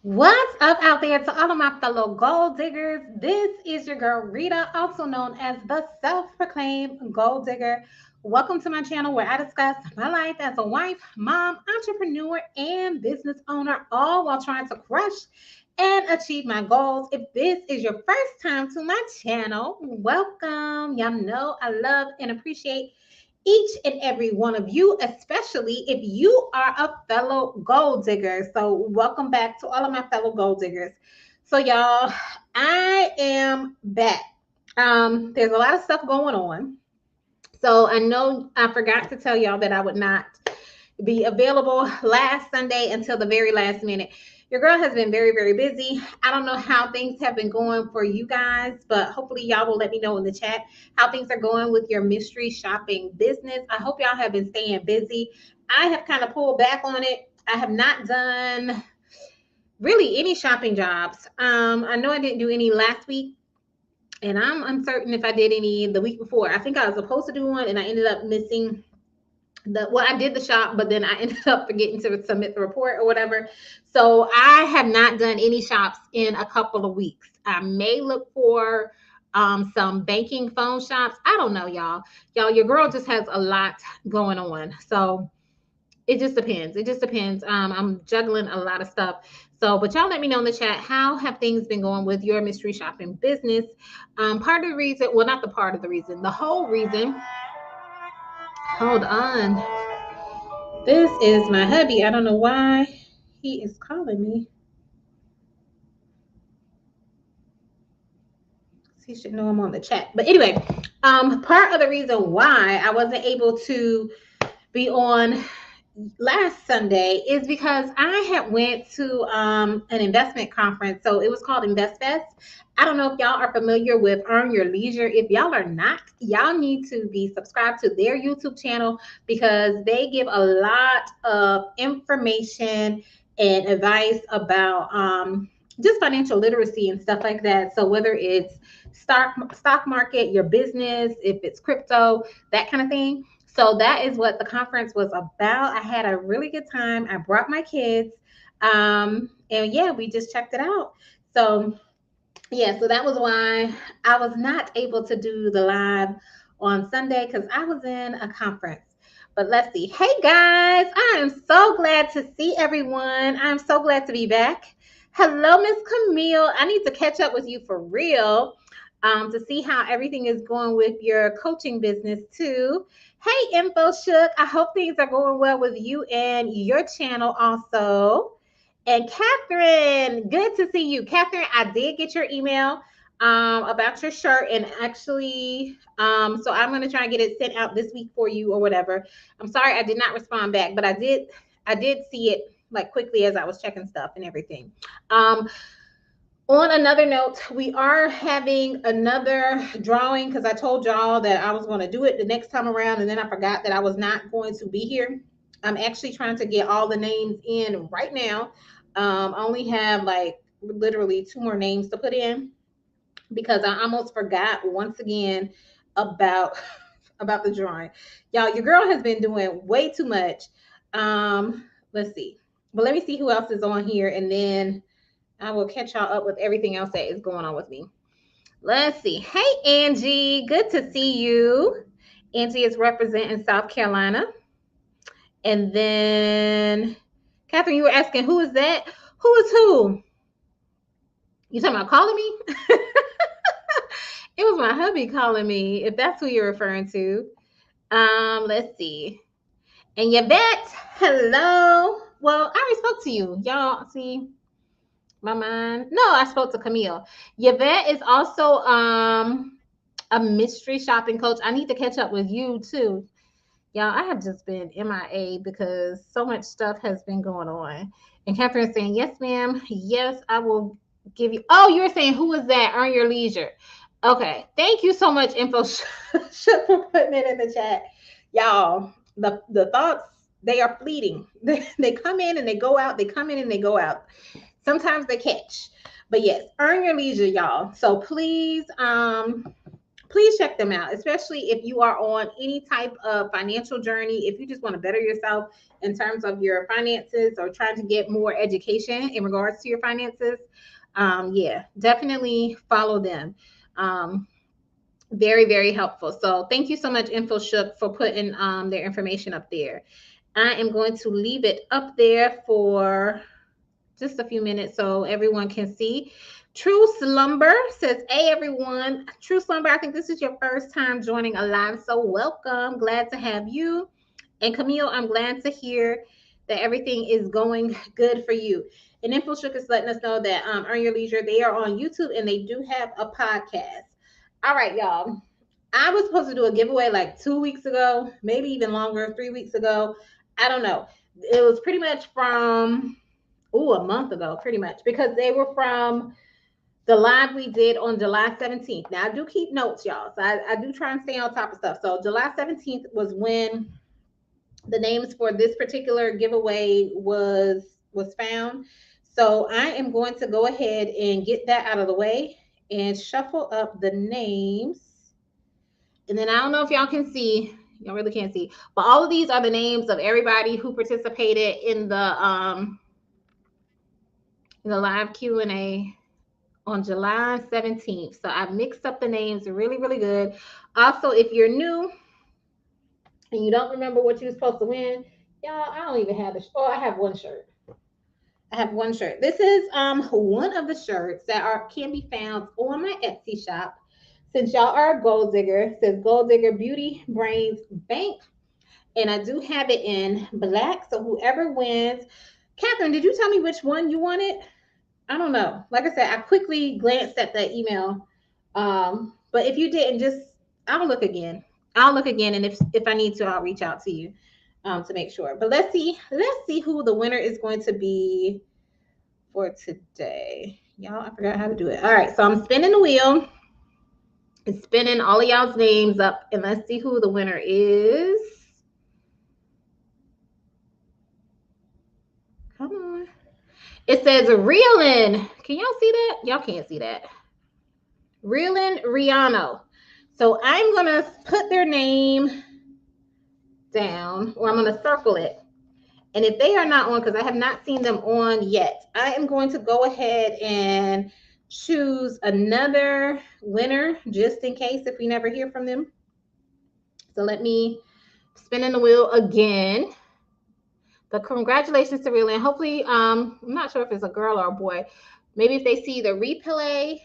What's up out there to all of my fellow gold diggers? This is your girl Rita, also known as the self-proclaimed gold digger. Welcome to my channel where I discuss my life as a wife, mom, entrepreneur, and business owner, all while trying to crush and achieve my goals. If this is your first time to my channel, welcome. Y'all know I love and appreciate each and every one of you, especially if you are a fellow gold digger. So, welcome back to all of my fellow gold diggers. So, y'all, I am back. There's a lot of stuff going on. So, I know I forgot to tell y'all that I would not be available last Sunday until the very last minute. Your girl has been very, very busy. I don't know how things have been going for you guys, but hopefully y'all will let me know in the chat how things are going with your mystery shopping business. I hope y'all have been staying busy. I have kind of pulled back on it. I have not done really any shopping jobs. I know I didn't do any last week, and I'm uncertain if I did any the week before. I think I was supposed to do one, and I ended up missing I did the shop, but then I ended up forgetting to submit the report or whatever. So I have not done any shops in a couple of weeks. I may look for some banking phone shops. I don't know, y'all. Your girl just has a lot going on. So it just depends. It just depends. I'm juggling a lot of stuff. So, but y'all let me know in the chat, how have things been going with your mystery shopping business? Part of the reason, well, not the part of the reason, the whole reason. Hold on. This is my hubby. I don't know why he is calling me. He should know I'm on the chat. But anyway, part of the reason why I wasn't able to be on last Sunday is because I had went to an investment conference. So it was called InvestFest. I don't know if y'all are familiar with Earn Your Leisure. If y'all are not, y'all need to be subscribed to their YouTube channel because they give a lot of information and advice about just financial literacy and stuff like that. So whether it's stock market, your business, if it's crypto, that kind of thing. So that is what the conference was about. I had a really good time. I brought my kids. And yeah, we just checked it out. So yeah, so that was why I was not able to do the live on Sunday because I was in a conference. But let's see. Hey guys, I am so glad to see everyone. I'm so glad to be back. Hello, Miss Camille. I need to catch up with you for real to see how everything is going with your coaching business too. Hey, Info Shook. I hope things are going well with you and your channel also. And Catherine, good to see you. Catherine, I did get your email about your shirt, and actually, so I'm gonna try and get it sent out this week for you or whatever. I'm sorry I did not respond back, but I did see it like quickly as I was checking stuff and everything. On another note, we are having another drawing because I told y'all that I was going to do it the next time around, and then I forgot that I was not going to be here. I'm actually trying to get all the names in right now. I only have like literally two more names to put in because I almost forgot once again about about the drawing. Y'all, your girl has been doing way too much. Let's see. But let me see who else is on here, and then I will catch y'all up with everything else that is going on with me. Let's see. Hey, Angie. Good to see you. Angie is representing South Carolina. And then, Catherine, you were asking, who is that? Who is who? You talking about calling me? It was my hubby calling me, if that's who you're referring to. Let's see. And Yvette, hello. Well, I already spoke to you. Y'all see my mind. No, I spoke to Camille. Yvette is also a mystery shopping coach. I need to catch up with you too. Y'all, I have just been MIA because so much stuff has been going on. And Catherine's saying, yes, ma'am. Yes, I will give you. Oh, you were saying, who is that? Earn Your Leisure. Okay. Thank you so much, Info for putting it in the chat. Y'all, the thoughts, they are fleeting. They come in and they go out. They come in and they go out. Sometimes they catch. But yes, Earn Your Leisure, y'all. So please check them out, especially if you are on any type of financial journey. If you just want to better yourself in terms of your finances or trying to get more education in regards to your finances, yeah, definitely follow them. Very, very helpful. So thank you so much, InfoShook, for putting their information up there. I am going to leave it up there for just a few minutes so everyone can see. True Slumber says, hey everyone. True Slumber, I think this is your first time joining a live, so welcome. Glad to have you. And Camille, I'm glad to hear that everything is going good for you. And InfoShook is letting us know that Earn Your Leisure, they are on YouTube and they do have a podcast. All right, y'all. I was supposed to do a giveaway like 2 weeks ago, maybe even longer, 3 weeks ago. I don't know. It was pretty much from a month ago, pretty much, because they were from the live we did on July 17th. Now I do keep notes, y'all. So I do try and stay on top of stuff. So July 17th was when the names for this particular giveaway was found. So I am going to go ahead and get that out of the way and shuffle up the names. And then I don't know if y'all can see, y'all really can't see, but all of these are the names of everybody who participated in the live Q&A on July 17th. So I mixed up the names really, really good. Also, if you're new and you don't remember what you were supposed to win, y'all, I don't even have I have one shirt. I have one shirt. This is one of the shirts that can be found on my Etsy shop. Since y'all are a gold digger, it says Gold Digger Beauty Brains Bank. And I do have it in black. So whoever wins, Catherine, did you tell me which one you wanted? I don't know. Like I said, I quickly glanced at the email. But if you didn't, I'll look again. And if I need to, I'll reach out to you to make sure. But let's see who the winner is going to be for today. Y'all, I forgot how to do it. All right, so I'm spinning the wheel. It's spinning all of y'all's names up, and let's see who the winner is. Come on. It says Reelin. Can y'all see that? Y'all can't see that. Reelin Riano. So I'm going to put their name down, or I'm going to circle it. And if they are not on, because I have not seen them on yet, I am going to go ahead and choose another winner just in case if we never hear from them. So let me spin in the wheel again. But congratulations to Reelin. Hopefully, I'm not sure if it's a girl or a boy. Maybe if they see the replay.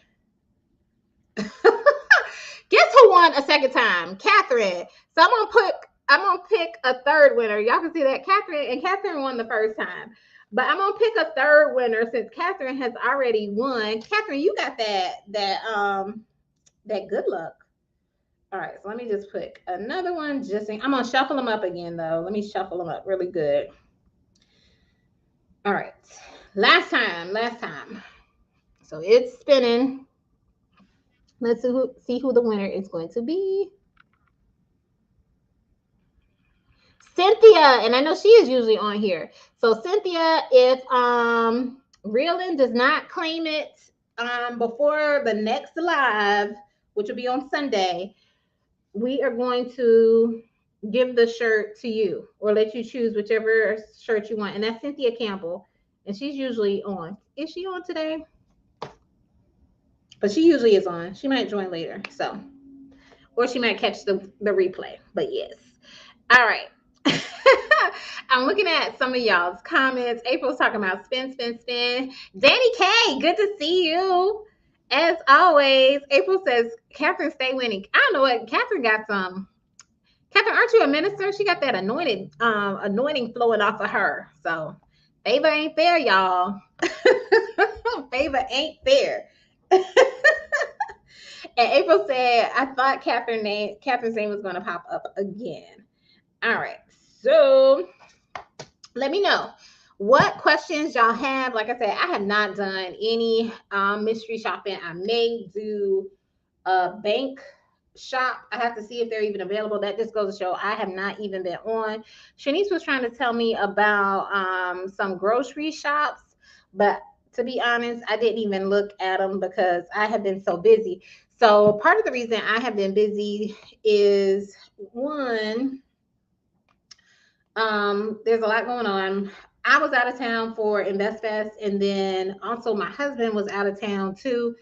Guess who won a second time? Catherine. So I'm gonna pick a third winner. Y'all can see that Catherine won the first time. But I'm gonna pick a third winner since Catherine has already won. Catherine, you got that good luck. All right, so let me just put another one. I'm gonna shuffle them up again though. Let me shuffle them up really good. All right, last time. So it's spinning. Let's see who the winner is going to be. Cynthia, and I know she is usually on here. So Cynthia, if Reelin does not claim it before the next live, which will be on Sunday, we are going to give the shirt to you or let you choose whichever shirt you want. And that's Cynthia Campbell. And she's usually on. Is she on today? But she usually is on. She might join later. So, or she might catch the replay. But yes. All right. I'm looking at some of y'all's comments. April's talking about spin. Danny K, good to see you. As always, April says, Catherine, stay winning. I don't know what Catherine got some. Catherine, aren't you a minister? She got that anointing flowing off of her. So favor ain't fair, y'all. Favor ain't fair. And April said, I thought Catherine's name was going to pop up again. All right. So let me know what questions y'all have. Like I said, I have not done any mystery shopping. I may do a bank shop. I have to see if they're even available. That just goes to show I have not even been on. Shanice was trying to tell me about some grocery shops, but to be honest, I didn't even look at them because I have been so busy. So part of the reason I have been busy is one, there's a lot going on. I was out of town for Invest Fest, and then also my husband was out of town too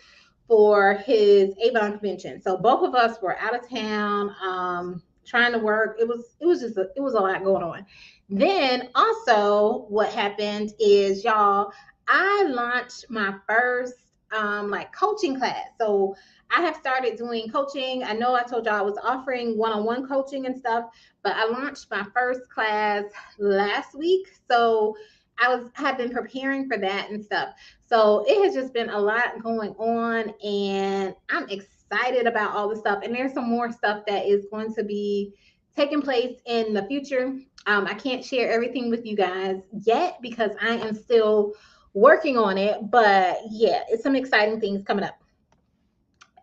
for his Avon convention. So both of us were out of town, trying to work. It was a lot going on. Then also what happened is, y'all, I launched my first like coaching class. So I have started doing coaching. I know I told y'all I was offering one-on-one coaching and stuff, but I launched my first class last week. So have been preparing for that and stuff. So it has just been a lot going on, and I'm excited about all the stuff. And there's some more stuff that is going to be taking place in the future. I can't share everything with you guys yet because I am still working on it. But yeah, it's some exciting things coming up.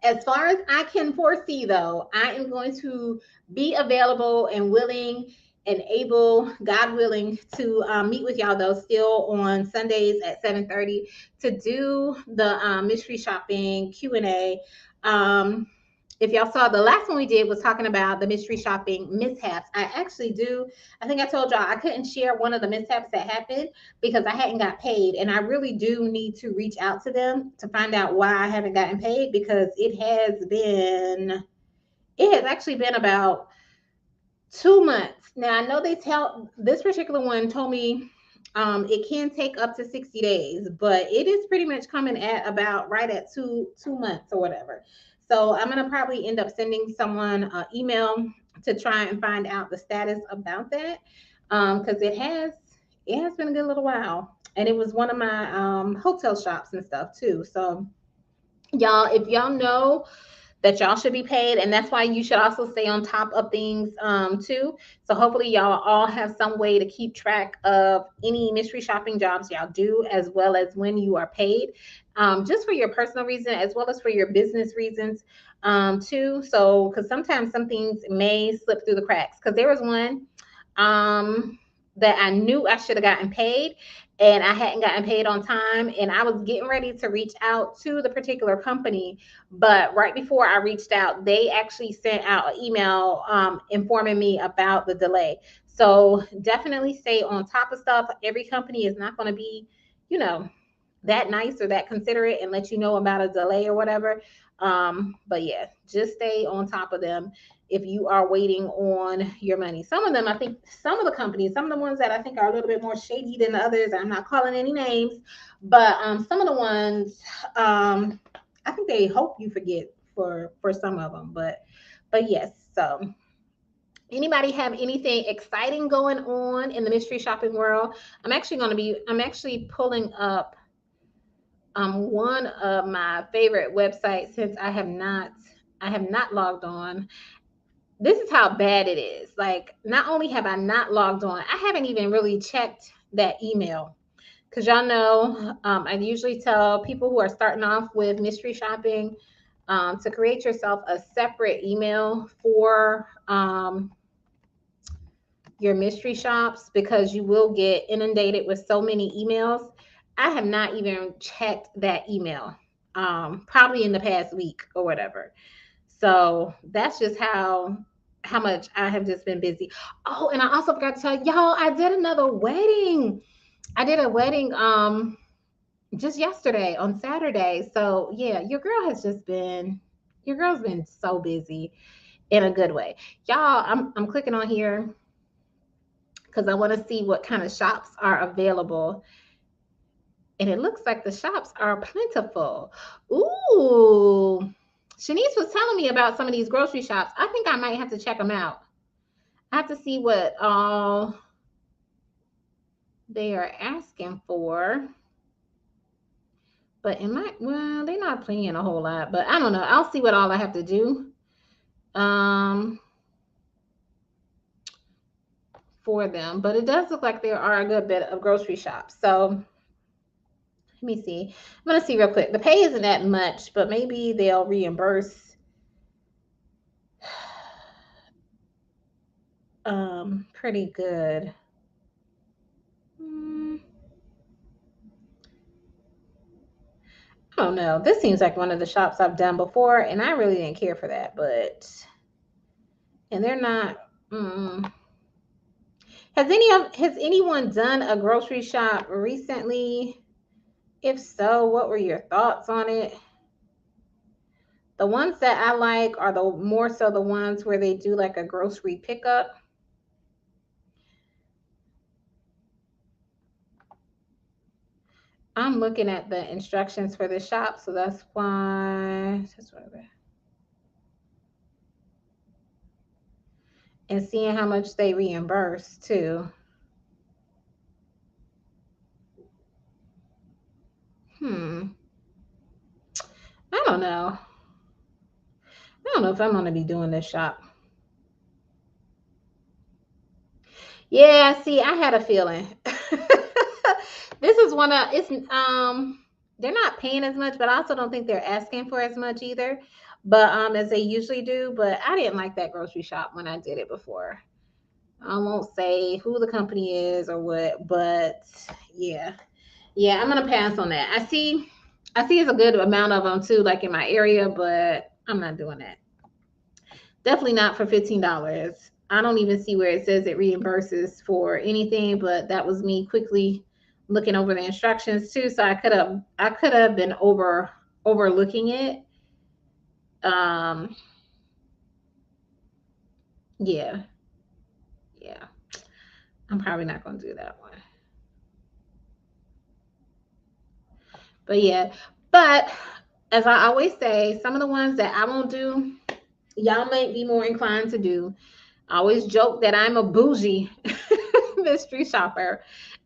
As far as I can foresee, though, I am going to be available and willing and able, God willing, to meet with y'all though still on Sundays at 7:30 to do the mystery shopping Q&A. If y'all saw, the last one we did was talking about the mystery shopping mishaps. I think I told y'all I couldn't share one of the mishaps that happened because I hadn't got paid, and I really do need to reach out to them to find out why I haven't gotten paid, because it has actually been about 2 months now. I know they tell this particular one told me it can take up to 60 days, but it is pretty much coming at about right at two months or whatever. So I'm gonna probably end up sending someone an email to try and find out the status about that, because it has been a good little while, and it was one of my hotel shops and stuff too. So y'all, if y'all know that y'all should be paid, and that's why you should also stay on top of things too. So hopefully y'all all have some way to keep track of any mystery shopping jobs y'all do, as well as when you are paid, just for your personal reason as well as for your business reasons too. So because sometimes some things may slip through the cracks, because there was one that I knew I should have gotten paid, and I hadn't gotten paid on time, and I was getting ready to reach out to the particular company, but right before I reached out, they actually sent out an email informing me about the delay. So definitely stay on top of stuff. Every company is not going to be, you know, that nice or that considerate and let you know about a delay or whatever. But yeah, just stay on top of them if you are waiting on your money. Some of them, I think, some of the companies, some of the ones that I think are a little bit more shady than others, I'm not calling any names, but some of the ones, I think they hope you forget for some of them. But yes. So anybody have anything exciting going on in the mystery shopping world? I'm actually pulling up one of my favorite websites, since I have not logged on. This is how bad it is. Like, not only have I not logged on, I haven't even really checked that email, because y'all know, I usually tell people who are starting off with mystery shopping to create yourself a separate email for your mystery shops, because you will get inundated with so many emails. I have not even checked that email, probably in the past week or whatever. So that's just how much I have just been busy. Oh, and I also forgot to tell y'all, I did another wedding. I did a wedding just yesterday on Saturday. So yeah, your girl's been so busy in a good way. Y'all, I'm clicking on here because I want to see what kind of shops are available. And it looks like the shops are plentiful. Ooh. Shanice was telling me about some of these grocery shops. I think I might have to check them out. I have to see what all they are asking for. But well, they're not paying a whole lot, but I don't know. I'll see what all I have to do um for them. But it does look like there are a good bit of grocery shops. So let me see. I'm gonna see real quick. The pay isn't that much, but maybe they'll reimburse pretty good. don't know. This seems like one of the shops I've done before, and I really didn't care for that. But and they're not. Mm. Has anyone done a grocery shop recently? If so, what were your thoughts on it? The ones that I like are the more so the ones where they do like a grocery pickup. I'm looking at the instructions for the shop, so that's why. And seeing how much they reimburse too. Hmm. I don't know. I don't know if I'm gonna be doing this shop. Yeah, see, I had a feeling. This is one of it's they're not paying as much, but I also don't think they're asking for as much either. But as they usually do. But I didn't like that grocery shop when I did it before. I won't say who the company is or what, but yeah. Yeah, I'm gonna pass on that. I see it's a good amount of them too, like in my area, but I'm not doing that. Definitely not for $15. I don't even see where it says it reimburses for anything, but that was me quickly looking over the instructions too. So I could have been overlooking it. Um yeah, yeah. I'm probably not gonna do that one. But yeah. But as I always say, some of the ones that I won't do, y'all might be more inclined to do. I always joke that I'm a bougie mystery shopper.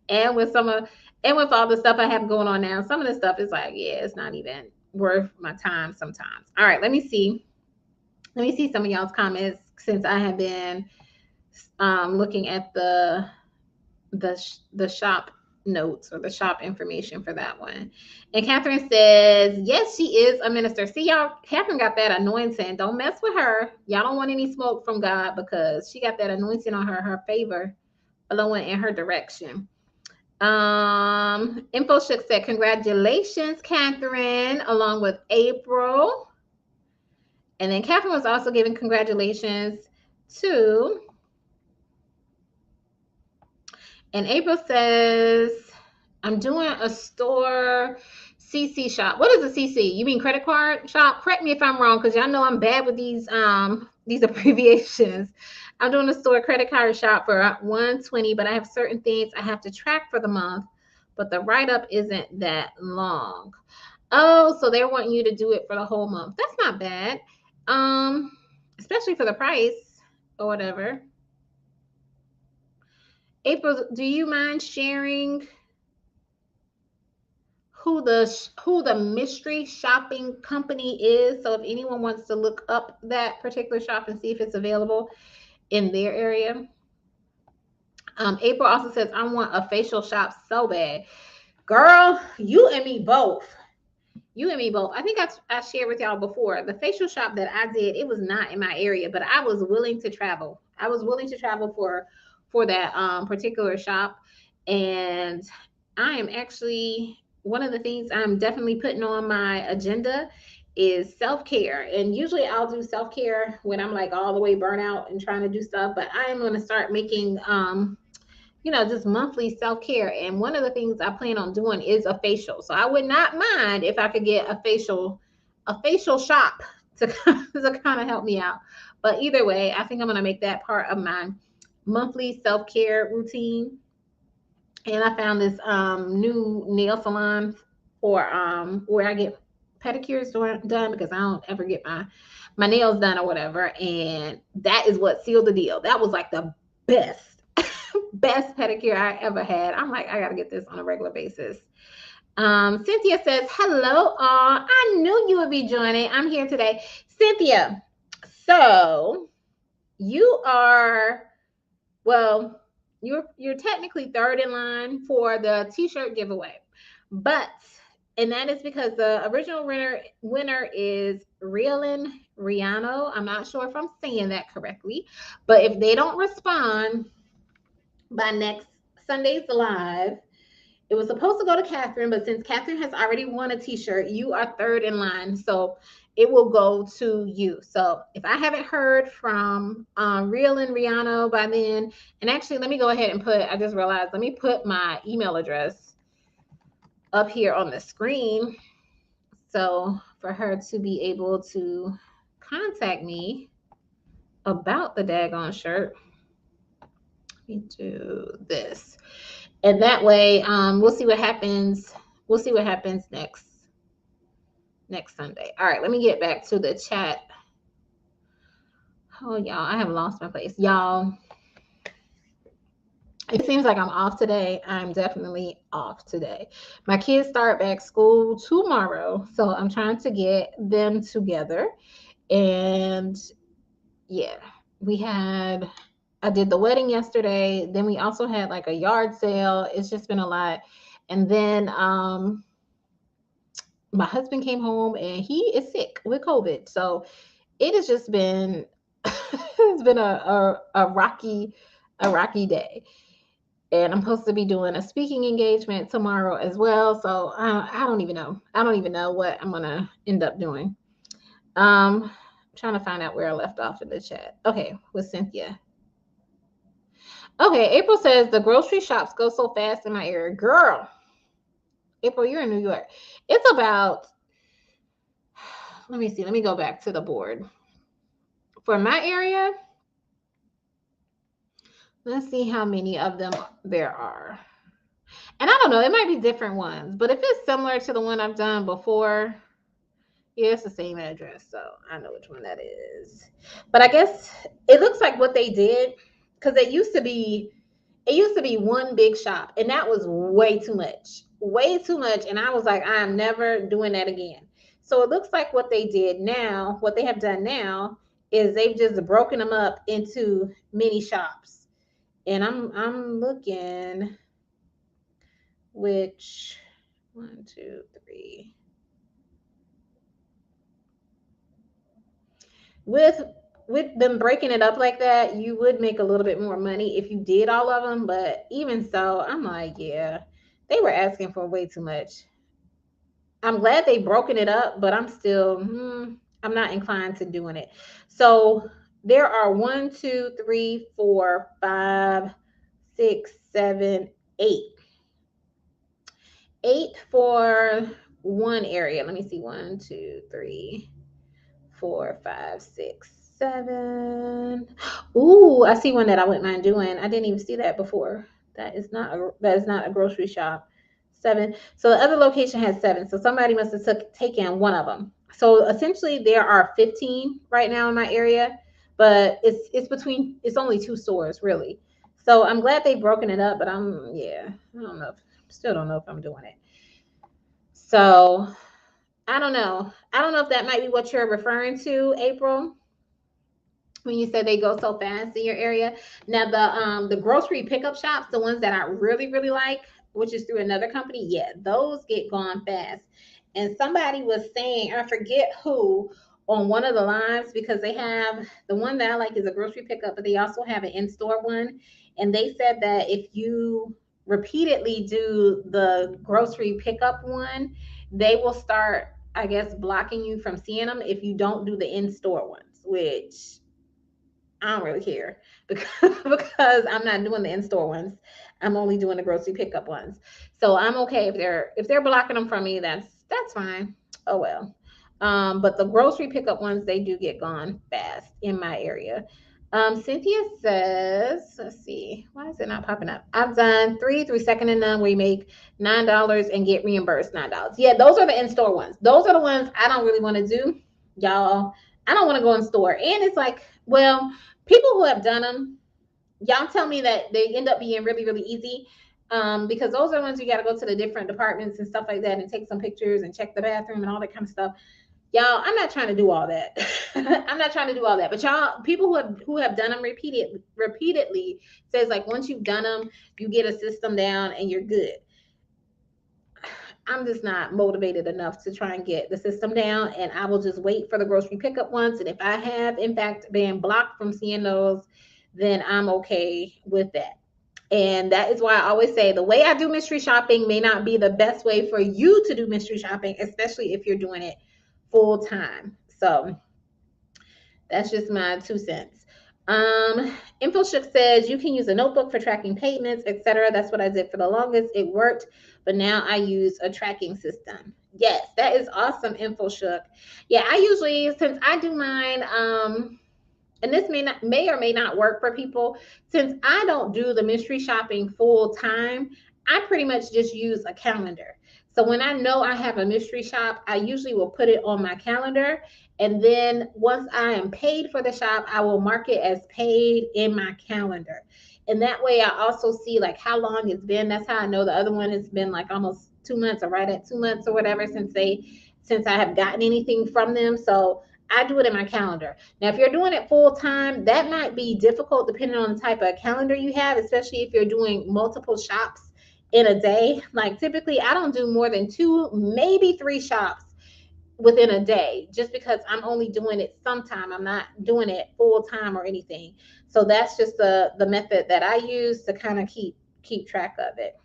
And with some of and with all the stuff I have going on now, some of the stuff is like, yeah, it's not even worth my time sometimes. All right, let me see. Let me see some of y'all's comments since I have been looking at the shop notes or the shop information for that one. And Catherine says, yes, she is a minister. See, y'all, Catherine got that anointing. Don't mess with her. Y'all don't want any smoke from God because she got that anointing on her favor blowing in her direction. InfoShook said, congratulations, Catherine, along with April. And then Catherine was also giving congratulations to, and April says, I'm doing a store CC shop. What is a CC? You mean credit card shop? Correct me if I'm wrong, because y'all know I'm bad with these abbreviations. I'm doing a store credit card shop for 120, but I have certain things I have to track for the month, but the write-up isn't that long. Oh, so they're wanting you to do it for the whole month. That's not bad. Especially for the price or whatever. April, do you mind sharing who the mystery shopping company is? So if anyone wants to look up that particular shop and see if it's available in their area. April also says, I want a facial shop so bad. Girl, you and me both. You and me both. I think I shared with y'all before. The facial shop that I did, it was not in my area, but I was willing to travel. I was willing to travel for that particular shop. And I am actually one of the things I'm definitely putting on my agenda is self-care. And usually I'll do self-care when I'm like all the way burnt out and trying to do stuff, but I am going to start making just monthly self-care. And one of the things I plan on doing is a facial. So I would not mind if I could get a facial shop to, to kind of help me out. But either way, I think I'm going to make that part of my monthly self-care routine. And I found this new nail salon for where I get pedicures done because I don't ever get my nails done or whatever. And that is what sealed the deal. That was like the best best pedicure I ever had. I'm like, I gotta get this on a regular basis. Cynthia says, hello, all. I knew you would be joining. I'm here today. Cynthia, so you are, well, you're technically third in line for the t-shirt giveaway. But and that is because the original winner is Rielin Riano. I'm not sure if I'm saying that correctly, but if they don't respond by next Sunday's live, It was supposed to go to Catherine, but since Catherine has already won a t-shirt, you are third in line. So it will go to you. So if I haven't heard from Real and Rihanna by then, and actually let me go ahead and I just realized, let me put my email address up here on the screen. So for her to be able to contact me about the daggone shirt, let me do this. And that way, we'll see what happens. We'll see what happens next Sunday. All right, let me get back to the chat. Oh, y'all, I have lost my place. Y'all, it seems like I'm off today. I'm definitely off today. My kids start back school tomorrow, so I'm trying to get them together. And yeah, I did the wedding yesterday. Then we also had like a yard sale. It's just been a lot. And then my husband came home and he is sick with COVID. So it has just been it's been a rocky day. And I'm supposed to be doing a speaking engagement tomorrow as well. So I don't even know. I don't even know what I'm gonna end up doing. I'm trying to find out where I left off in the chat. Okay, with Cynthia. Okay, April says the grocery shops go so fast in my area. Girl, April, you're in New York. It's about, let me see, let me go back to the board. For my area, let's see how many of them there are. And I don't know, it might be different ones, but if it's similar to the one I've done before, yeah, it's the same address, so I know which one that is. But I guess it looks like what they did, because it used to be one big shop, and that was way too much. Way too much. And I was like, I'm never doing that again. So it looks like what they have done now is they've just broken them up into mini shops. And I'm looking which 1, 2, 3. With them breaking it up like that, you would make a little bit more money if you did all of them. But even so, I'm like, yeah, they were asking for way too much. I'm glad they broken it up, but I'm still, I'm not inclined to doing it. So there are 1, 2, 3, 4, 5, 6, 7, 8. 8 for one area. Let me see. 1, 2, 3, 4, 5, 6, 7. Ooh, I see one that I wouldn't mind doing. I didn't even see that before. That is not a grocery shop. 7. So the other location has 7. So somebody must have taken one of them. So essentially there are 15 right now in my area, but it's only 2 stores really. So I'm glad they've broken it up, but I don't know. Still don't know if I'm doing it. So I don't know. I don't know if that might be what you're referring to, April, when you said they go so fast in your area. Now the grocery pickup shops, the ones that I really really like, which is through another company, yeah, those get gone fast. And somebody was saying, I forget who, on one of the lives, because they have the one that I like is a grocery pickup, but they also have an in-store one. And they said that if you repeatedly do the grocery pickup one, they will start, I guess, blocking you from seeing them if you don't do the in-store ones, which I don't really care because I'm not doing the in-store ones. I'm only doing the grocery pickup ones. So I'm okay if they're blocking them from me, that's fine. Oh well. But the grocery pickup ones, they do get gone fast in my area. Cynthia says, let's see, why is it not popping up? I've done 3 and none where you make $9 and get reimbursed $9. Yeah, those are the in-store ones. Those are the ones I don't really want to do, y'all. I don't want to go in store. And it's like, well, people who have done them, y'all tell me that they end up being really, really easy. Because those are the ones you got to go to the different departments and stuff like that and take some pictures and check the bathroom and all that kind of stuff. Y'all, I'm not trying to do all that. I'm not trying to do all that. But y'all, people who have done them repeatedly says like once you've done them, you get a system down and you're good. I'm just not motivated enough to try and get the system down, and I will just wait for the grocery pickup ones. And if I have, in fact, been blocked from seeing those, then I'm okay with that. And that is why I always say the way I do mystery shopping may not be the best way for you to do mystery shopping, especially if you're doing it full time. So that's just my 2 cents. InfoShook says you can use a notebook for tracking payments, etc. That's what I did for the longest. It worked, but now I use a tracking system. Yes, that is awesome, InfoShook. Yeah, I usually, since I do mine, and this may or may not work for people, since I don't do the mystery shopping full time, I pretty much just use a calendar. So when I know I have a mystery shop, I usually will put it on my calendar, and then once I am paid for the shop, I will mark it as paid in my calendar. And that way I also see like how long it's been. That's how I know the other one has been like almost 2 months or right at 2 months or whatever since I have gotten anything from them. So I do it in my calendar. Now, if you're doing it full time, that might be difficult depending on the type of calendar you have, especially if you're doing multiple shops in a day. Like typically, I don't do more than 2, maybe 3 shops within a day, just because I'm only doing it sometime. I'm not doing it full time or anything. So that's just the method that I use to kind of keep track of it.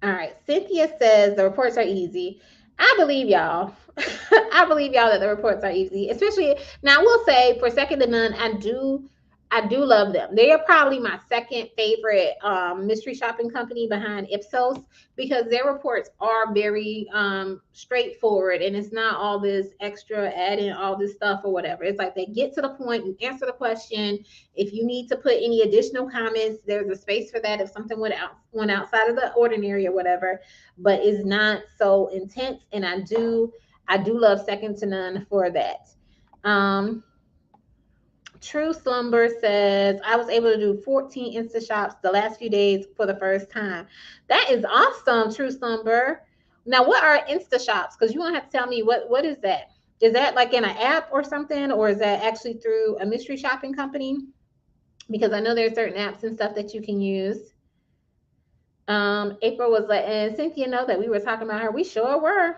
All right. Cynthia says the reports are easy. I believe y'all. I believe y'all that the reports are easy, especially now. I will say for Second to None, I do love them. They are probably my second favorite mystery shopping company behind Ipsos, because their reports are very straightforward, and it's not all this extra add in all this stuff or whatever. It's like they get to the point, you answer the question. If you need to put any additional comments, there's a space for that if something went outside of the ordinary or whatever, but it's not so intense. And I do love Second to None for that. Um, True Slumber says, I was able to do 14 Insta shops the last few days for the first time. That is awesome, True Slumber. Now, what are Insta shops? Because you won't have to tell me what is that? Is that like in an app or something, or is that actually through a mystery shopping company? Because I know there's certain apps and stuff that you can use. April was like, and Cynthia know that we were talking about her. We sure were.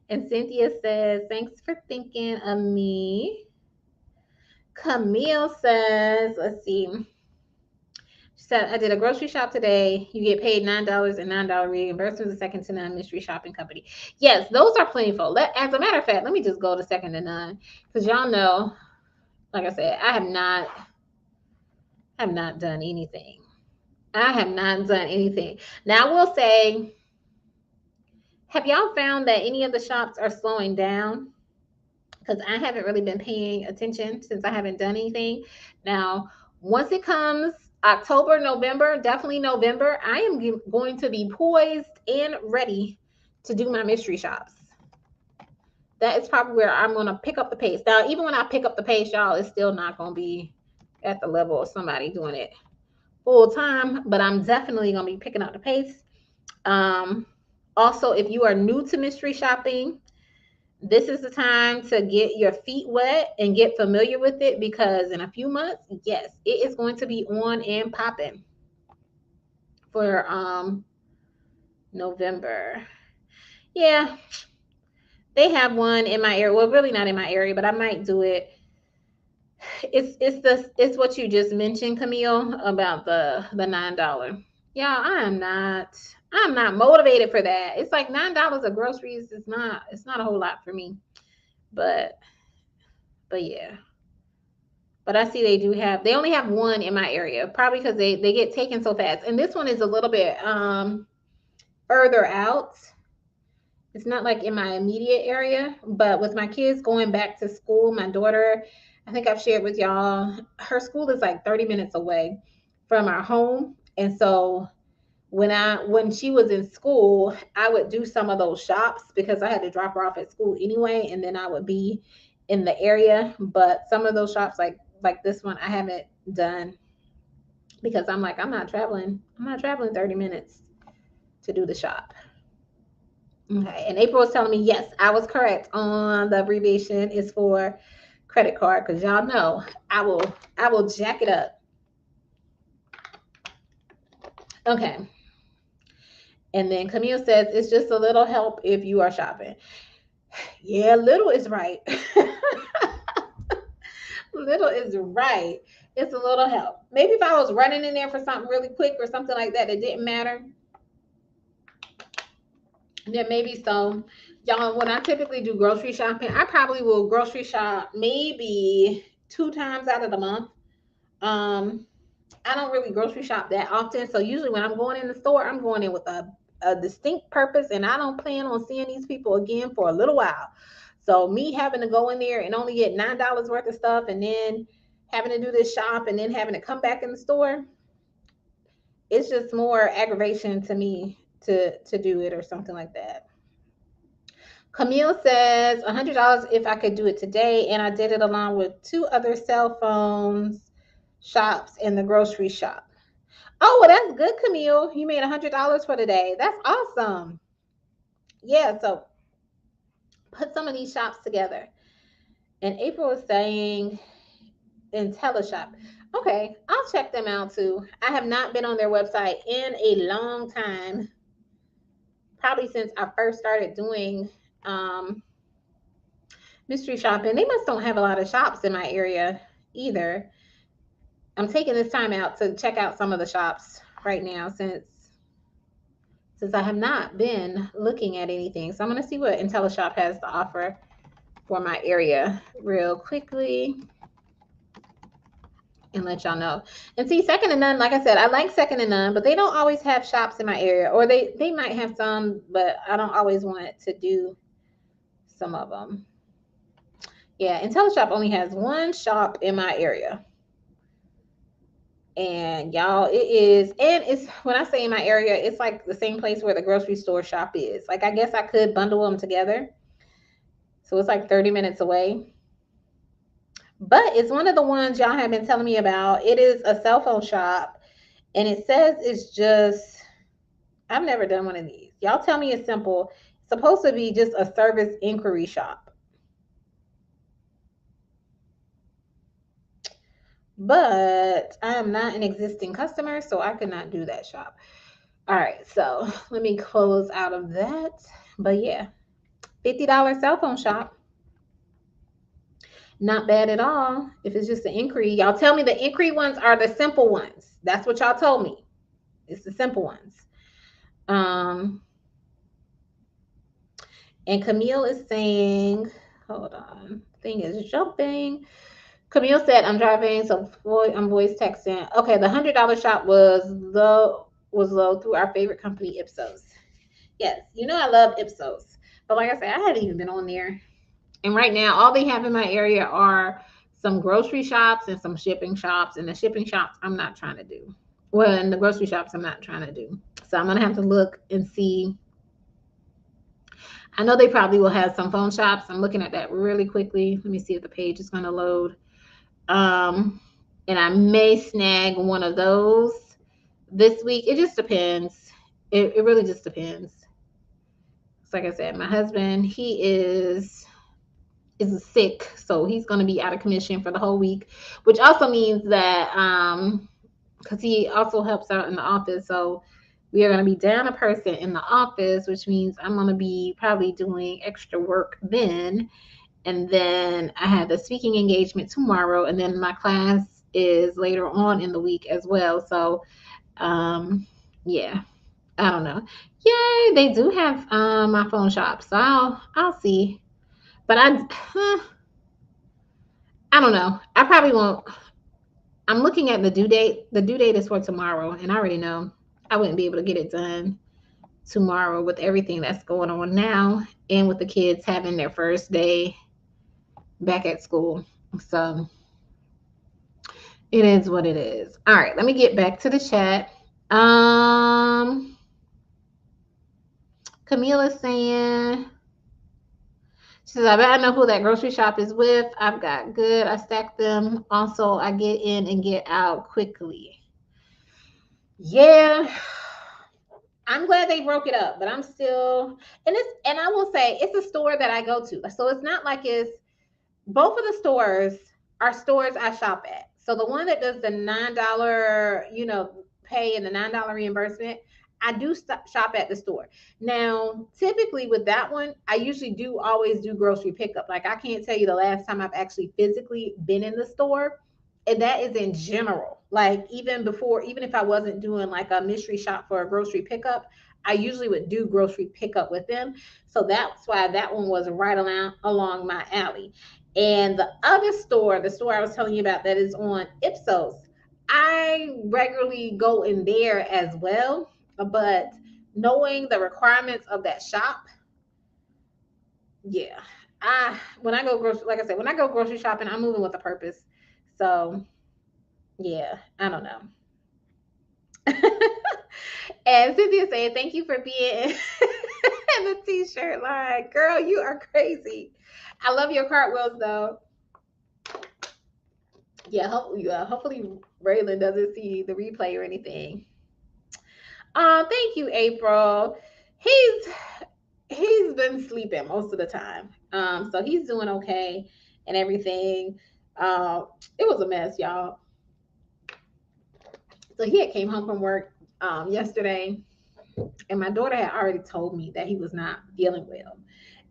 And Cynthia says, thanks for thinking of me. Camille says, let's see. She said, I did a grocery shop today. You get paid $9 and $9 reimbursement to Second to None mystery shopping company. Yes, those are plentiful. As a matter of fact, let me just go to Second to None, because y'all know, like I said, I have not done anything. I have not done anything. Now I will say, have y'all found that any of the shops are slowing down? Because I haven't really been paying attention since I haven't done anything. Now, once it comes October, November, definitely November, I am going to be poised and ready to do my mystery shops. That is probably where I'm going to pick up the pace. Now, even when I pick up the pace, y'all, it's still not going to be at the level of somebody doing it full time, but I'm definitely going to be picking up the pace. Also, if you are new to mystery shopping, this is the time to get your feet wet and get familiar with it, because in a few months, yes, it is going to be on and popping for November. Yeah, they have one in my area. Well, really not in my area, but I might do it. It's what you just mentioned, Camille, about the $9. Yeah, I'm not motivated for that. It's like $9 of groceries. It's not a whole lot for me. But yeah. But I see they only have one in my area, probably because they get taken so fast. And this one is a little bit further out. It's not like in my immediate area, but with my kids going back to school, my daughter, I think I've shared with y'all, her school is like 30 minutes away from our home. And so when she was in school, I would do some of those shops because I had to drop her off at school anyway, and then I would be in the area. But some of those shops, like this one, I haven't done because I'm like, I'm not traveling 30 minutes to do the shop. Okay. And April was telling me, yes, I was correct on the abbreviation is for credit card, because y'all know I will jack it up. Okay. And then Camille says it's just a little help if you are shopping. Yeah, little is right. Little is right. It's a little help. Maybe if I was running in there for something really quick or something like that that didn't matter, then maybe so. Y'all, when I typically do grocery shopping, I probably will grocery shop maybe 2 times out of the month. Um, I don't really grocery shop that often. So usually when I'm going in the store, I'm going in with a distinct purpose, and I don't plan on seeing these people again for a little while. So me having to go in there and only get $9 worth of stuff, and then having to do this shop and then having to come back in the store, it's just more aggravation to me to do it or something like that. Camille says $100 if I could do it today, and I did it along with 2 other cell phones shops in the grocery shop. Oh, well, that's good, Camille. You made $100 for the day. That's awesome. Yeah, so put some of these shops together. And April is saying IntelliShop. Okay, I'll check them out too. I have not been on their website in a long time, probably since I first started doing um, mystery shopping. They must don't have a lot of shops in my area either. I'm taking this time out to check out some of the shops right now since I have not been looking at anything. So I'm going to see what IntelliShop has to offer for my area real quickly and let y'all know. And see, Second and None, like I said, I like Second and None, but they don't always have shops in my area, or they might have some, but I don't always want to do some of them. Yeah, IntelliShop only has one shop in my area. And y'all, it is, and it's when I say in my area, it's like the same place where the grocery store shop is. Like, I guess I could bundle them together. So it's like 30 minutes away. But it's one of the ones y'all have been telling me about. It is a cell phone shop, and it says it's just, I've never done one of these. Y'all tell me it's simple. It's supposed to be just a service inquiry shop. But I am not an existing customer, so I could not do that shop. All right, so let me close out of that. But yeah, $50 cell phone shop. Not bad at all. If it's just an inquiry, y'all tell me the inquiry ones are the simple ones. That's what y'all told me. It's the simple ones. Um, and Camille is saying, hold on, thing is jumping. Camille said, I'm driving, so I'm voice texting. Okay, the $100 shop was low through our favorite company, Ipsos. Yes, you know I love Ipsos. But like I said, I haven't even been on there. And right now, all they have in my area are some grocery shops and some shipping shops. And the shipping shops, I'm not trying to do. Well, in the grocery shops, I'm not trying to do. So I'm going to have to look and see. I know they probably will have some phone shops. I'm looking at that really quickly. Let me see if the page is going to load. And I may snag one of those this week. It just depends. It really just depends. It's like I said, my husband, he is sick, so he's going to be out of commission for the whole week, which also means that because he also helps out in the office, so we are going to be down a person in the office, which means I'm going to be probably doing extra work then. And then I have the speaking engagement tomorrow, and then my class is later on in the week as well. So yeah, I don't know. Yay, they do have my phone shop, so I'll see. But I don't know. I probably won't. I'm looking at the due date. The due date is for tomorrow, and I already know I wouldn't be able to get it done tomorrow with everything that's going on now and with the kids having their first day back at school. So it is what it is. All right, let me get back to the chat. Camila's saying, she says, I bet I know who that grocery shop is with. I've got good. I stack them. Also, I get in and get out quickly. Yeah. I'm glad they broke it up, but I'm still, and I will say it's a store that I go to. So it's not like it's, both of the stores are stores I shop at. So the one that does the $9, pay and the $9 reimbursement, I do shop at the store. Now, typically with that one, I usually do always do grocery pickup. Like, I can't tell you the last time I've actually physically been in the store. And that is in general. Like even before, even if I wasn't doing like a mystery shop for a grocery pickup, I usually would do grocery pickup with them. So that's why that one was right along my alley. And the other store, the store I was telling you about that is on Ipsos, I regularly go in there as well. But knowing the requirements of that shop, yeah. When I go grocery, like I said, when I go grocery shopping, I'm moving with a purpose. So yeah, I don't know. And Cynthia said, "Thank you for being in the t-shirt line, girl. You are crazy. I love your cartwheels though. Yeah, hopefully Raylan doesn't see the replay or anything. Thank you, April. He's he's been sleeping most of the time. So he's doing okay and everything. It was a mess, y'all. So he had came home from work yesterday, and my daughter had already told me that he was not feeling well.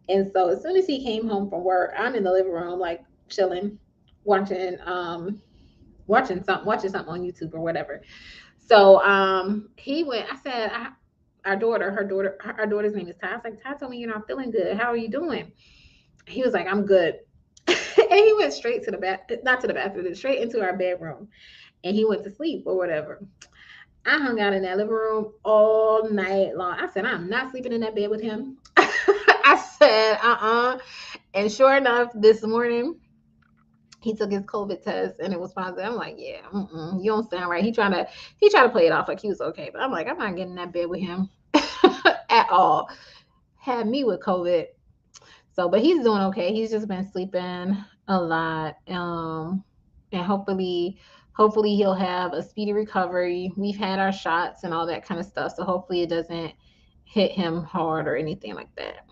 And so as soon as he came home from work, I'm in the living room like chilling, watching watching something on YouTube or whatever. So he went. I said, our daughter's name is Ty. I was like, Ty told me you're not feeling good. How are you doing? He was like, I'm good. And he went straight to the bath, not to the bathroom, straight into our bedroom, and he went to sleep or whatever. I hung out in that living room all night long. I said, I'm not sleeping in that bed with him. I said, And sure enough, this morning, he took his COVID test and it was positive. I'm like, yeah, you don't sound right. He tried to play it off like he was okay, but I'm like, I'm not getting in that bed with him at all. Had me with COVID. So, but he's doing okay. He's just been sleeping a lot. And hopefully he'll have a speedy recovery. We've had our shots and all that kind of stuff. So hopefully it doesn't hit him hard or anything like that.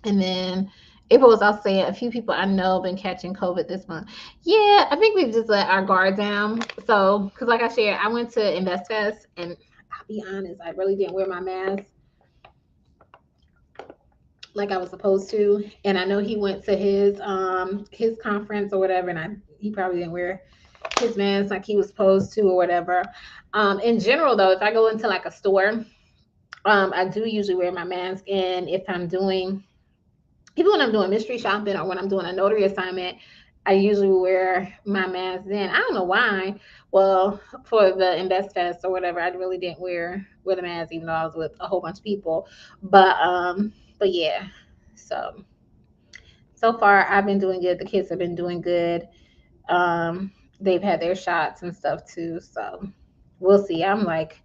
And then April was also saying a few people I know been catching COVID this month. Yeah, I think we've just let our guard down. So, because like I shared, I went to InvestFest and I'll be honest, I really didn't wear my mask like I was supposed to. And I know he went to his conference or whatever, and he probably didn't wear his mask like he was supposed to or whatever. In general though, if I go into like a store, I do usually wear my mask. And if I'm doing even when I'm doing mystery shopping or when I'm doing a notary assignment, I usually wear my mask then. I don't know why. Well, for the Invest Fest or whatever, I really didn't wear the mask even though I was with a whole bunch of people. But yeah. So far I've been doing good. The kids have been doing good. They've had their shots and stuff too. So we'll see. I'm like,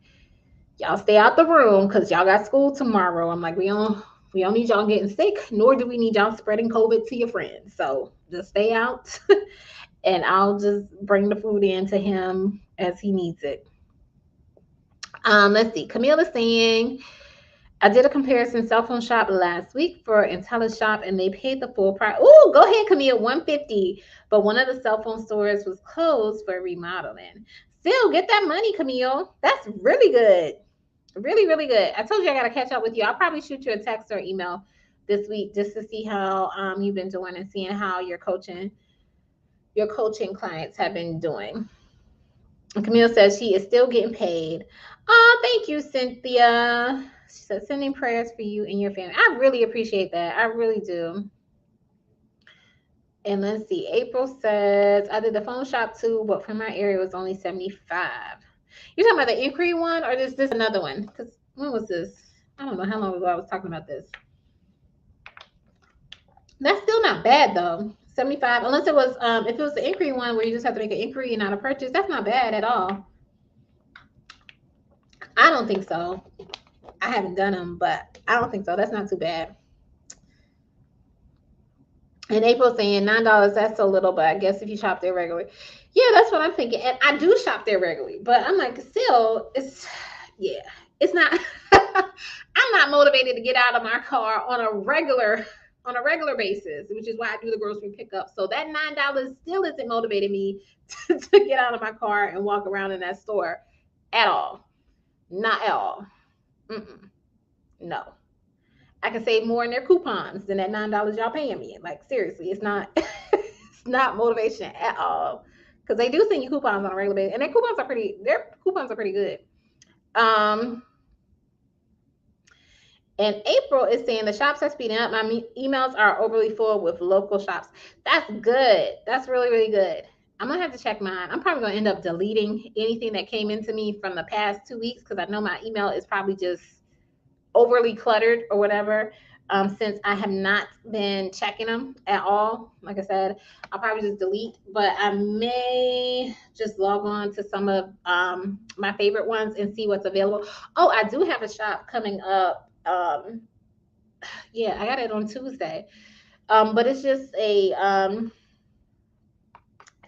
y'all stay out the room because y'all got school tomorrow. I'm like, we don't need y'all getting sick, nor do we need y'all spreading COVID to your friends. So just stay out and I'll just bring the food in to him as he needs it. Let's see. Camille is saying, I did a comparison cell phone shop last week for IntelliShop and they paid the full price. Oh, go ahead, Camille, 150. But one of the cell phone stores was closed for remodeling. Still get that money, Camille. That's really good. Really, really good. I told you I got to catch up with you. I'll probably shoot you a text or email this week just to see how you've been doing and seeing how your coaching clients have been doing. And Camille says she is still getting paid. Oh, thank you, Cynthia. She said sending prayers for you and your family. I really appreciate that. I really do. And let's see. April says I did the phone shop too, but from my area it was only 75. You're talking about the inquiry one, or is this another one? Because when was this? I don't know how long ago I was talking about this. That's still not bad though. 75, unless it was if it was the inquiry one where you just have to make an inquiry and not a purchase, that's not bad at all. I don't think so. I haven't done them, but I don't think so. That's not too bad. And April saying $9, that's so little, but I guess if you shop there regularly. Yeah, that's what I'm thinking. And I do shop there regularly, but I'm like, still, it's not I'm not motivated to get out of my car on a regular basis, which is why I do the grocery pickup. So that $9 still isn't motivating me to get out of my car and walk around in that store at all. Not at all. No. I can save more in their coupons than that $9 y'all paying me. Like seriously, it's not not motivation at all. Because they do send you coupons on a regular basis, and their coupons are pretty good. Um, and April is saying the shops are speeding up. My emails are overly full with local shops. That's good. That's really, really good. I'm gonna have to check mine. I'm probably gonna end up deleting anything that came into me from the past 2 weeks because I know my email is probably just overly cluttered or whatever. Since I have not been checking them at all, like I said, I'll probably just delete. But I may just log on to some of my favorite ones and see what's available. Oh, I do have a shop coming up. Yeah, I got it on Tuesday. But it's just it's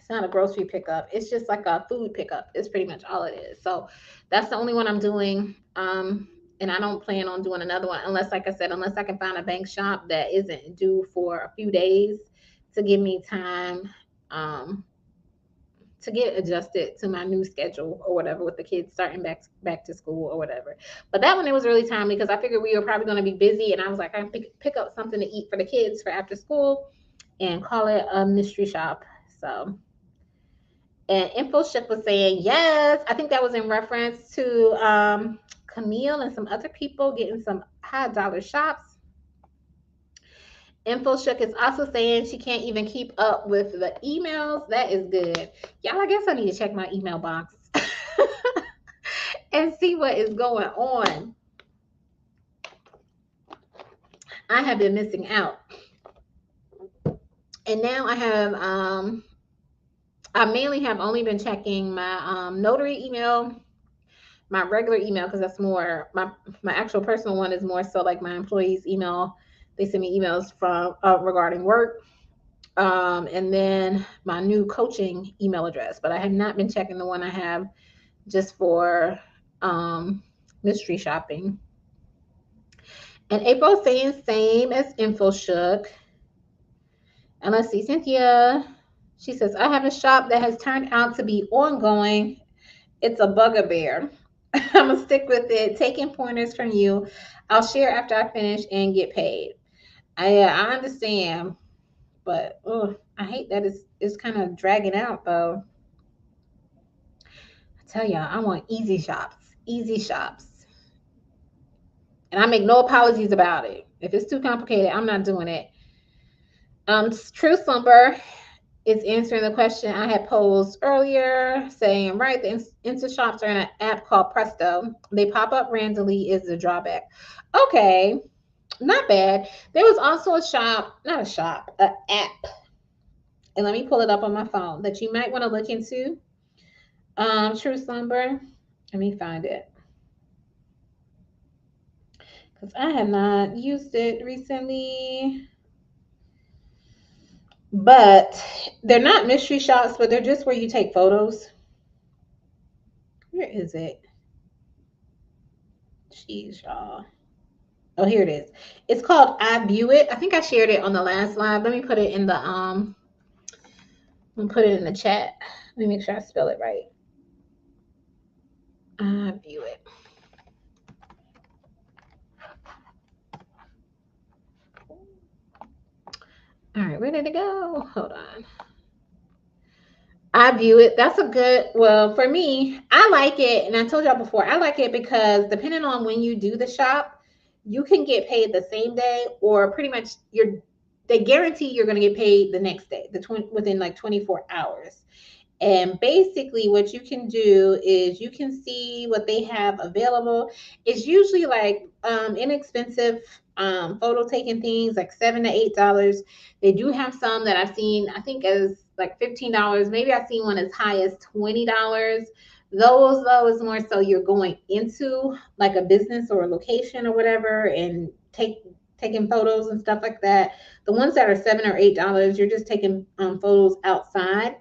not a grocery pickup. It's just like a food pickup. It's pretty much all it is. So that's the only one I'm doing. And I don't plan on doing another one unless, like I said, unless I can find a bank shop that isn't due for a few days to give me time to get adjusted to my new schedule or whatever with the kids starting back to school or whatever. But that one, it was really timely because I figured we were probably going to be busy, and I was like, I can pick up something to eat for the kids for after school and call it a mystery shop. So, and InfoShip was saying yes. I think that was in reference to Camille and some other people getting some high dollar shops. InfoShook is also saying she can't even keep up with the emails. That is good. Y'all, I guess I need to check my email box and see what is going on. I have been missing out. And now I have I mainly have only been checking my notary email, my regular email, because that's more my actual personal one is more so like my employees email. They send me emails from regarding work. And then my new coaching email address, but I have not been checking the one I have just for mystery shopping. And April saying same as InfoShook. And let's see, Cynthia, she says, I have a shop that has turned out to be ongoing. It's a bugaboo. I'm going to stick with it, taking pointers from you. I'll share after I finish and get paid. I understand, but I hate that it's kind of dragging out, though. I tell y'all, I want easy shops. And I make no apologies about it. If it's too complicated, I'm not doing it. True Slumber is answering the question I had posed earlier, saying, right, the Insta shops are in an app called Presto. They pop up randomly is the drawback. Okay, not bad. There was also an app. And let me pull it up on my phone that you might want to look into. True Slumber. Let me find it. Because I have not used it recently. But they're not mystery shots, but they're just where you take photos. Where is it? Jeez, y'all. Oh, here it is. It's called I View It. I think I shared it on the last live. Let me put it in the put it in the chat. Let me make sure I spell it right. I View It. All right, where did it go? Hold on. I View It. That's a good, well, for me, I like it. And I told y'all before, I like it because depending on when you do the shop, you can get paid the same day or pretty much they guarantee you're going to get paid the next day, within like 24 hours. And basically what you can do is you can see what they have available. It's usually like inexpensive photo taking things, like $7 to $8. They do have some that I've seen, I think as like $15. Maybe I've seen one as high as $20. Those though is more so you're going into like a business or a location or whatever and taking photos and stuff like that. The ones that are $7 or $8, you're just taking photos outside.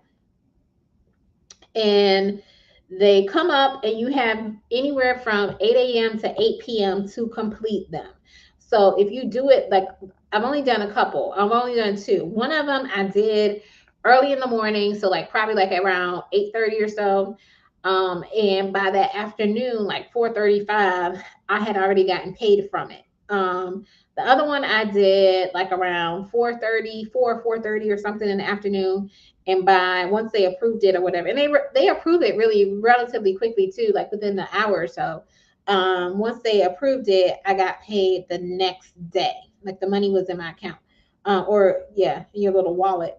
And they come up and you have anywhere from 8 a.m. to 8 p.m. to complete them. So if you do it, like I've only done a couple. I've only done two. One of them I did early in the morning. So like probably like around 8:30 or so. And by that afternoon, like 4:35, I had already gotten paid from it. The other one I did like around 4:30 or something in the afternoon. And by once they approved it or whatever, and they approved it really relatively quickly too, like within the hour or so. Once they approved it, I got paid the next day. Like the money was in my account, or yeah, in your little wallet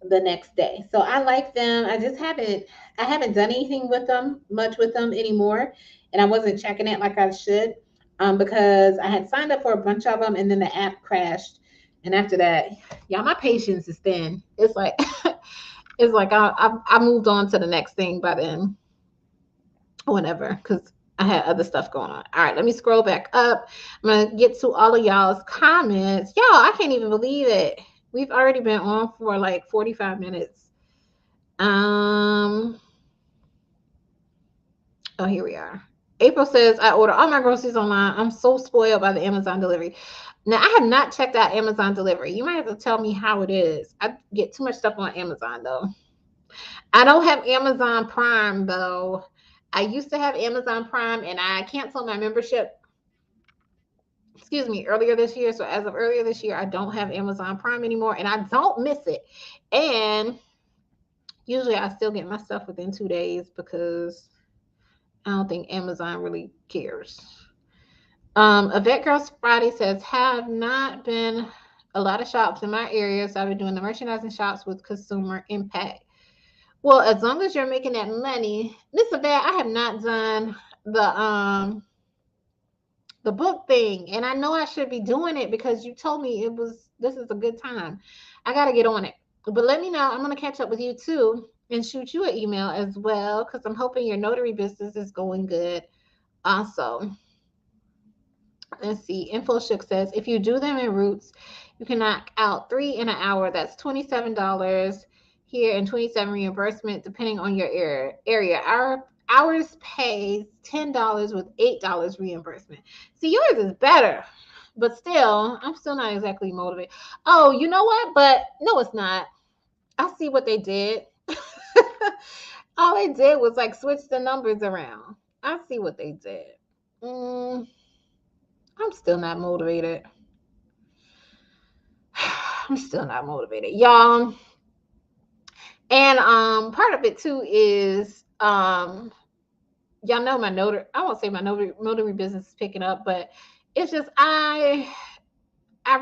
the next day. So I like them. I haven't done anything with them much with them anymore, and I wasn't checking it like I should, because I had signed up for a bunch of them and then the app crashed. And after that, yeah, my patience is thin. It's like it's like I moved on to the next thing by then, whatever, because I had other stuff going on. All right, let me scroll back up. I'm gonna get to all of y'all's comments. Y'all, I can't even believe it. We've already been on for like 45 minutes. Oh, here we are. April says, I order all my groceries online. I'm so spoiled by the Amazon delivery. Now, I have not checked out Amazon delivery. You might have to tell me how it is. I get too much stuff on Amazon, though. I don't have Amazon Prime, though. I used to have Amazon Prime, and I canceled my membership, excuse me, earlier this year. So as of earlier this year, I don't have Amazon Prime anymore, and I don't miss it. And usually I still get my stuff within 2 days because I don't think Amazon really cares. A Vet Girl Friday says, have not been a lot of shops in my area, so I've been doing the merchandising shops with consumer impact. Well, as long as you're making that money, Miss Yvette, I have not done the book thing, and I know I should be doing it because you told me this is a good time. I got to get on it. But let me know. I'm gonna catch up with you too and shoot you an email as well because I'm hoping your notary business is going good. Also, let's see. InfoShook says if you do them in Roots, you can knock out 3 in an hour. That's $27 here and 27 reimbursement depending on your area. Our ours pays $10 with $8 reimbursement. See, yours is better, but still, I'm still not exactly motivated. Oh, you know what? But no, it's not. I see what they did. All they did was like switch the numbers around. I see what they did. Mm, I'm still not motivated. I'm still not motivated, y'all. And part of it too is y'all know my notary. I won't say my notary business is picking up, but it's just I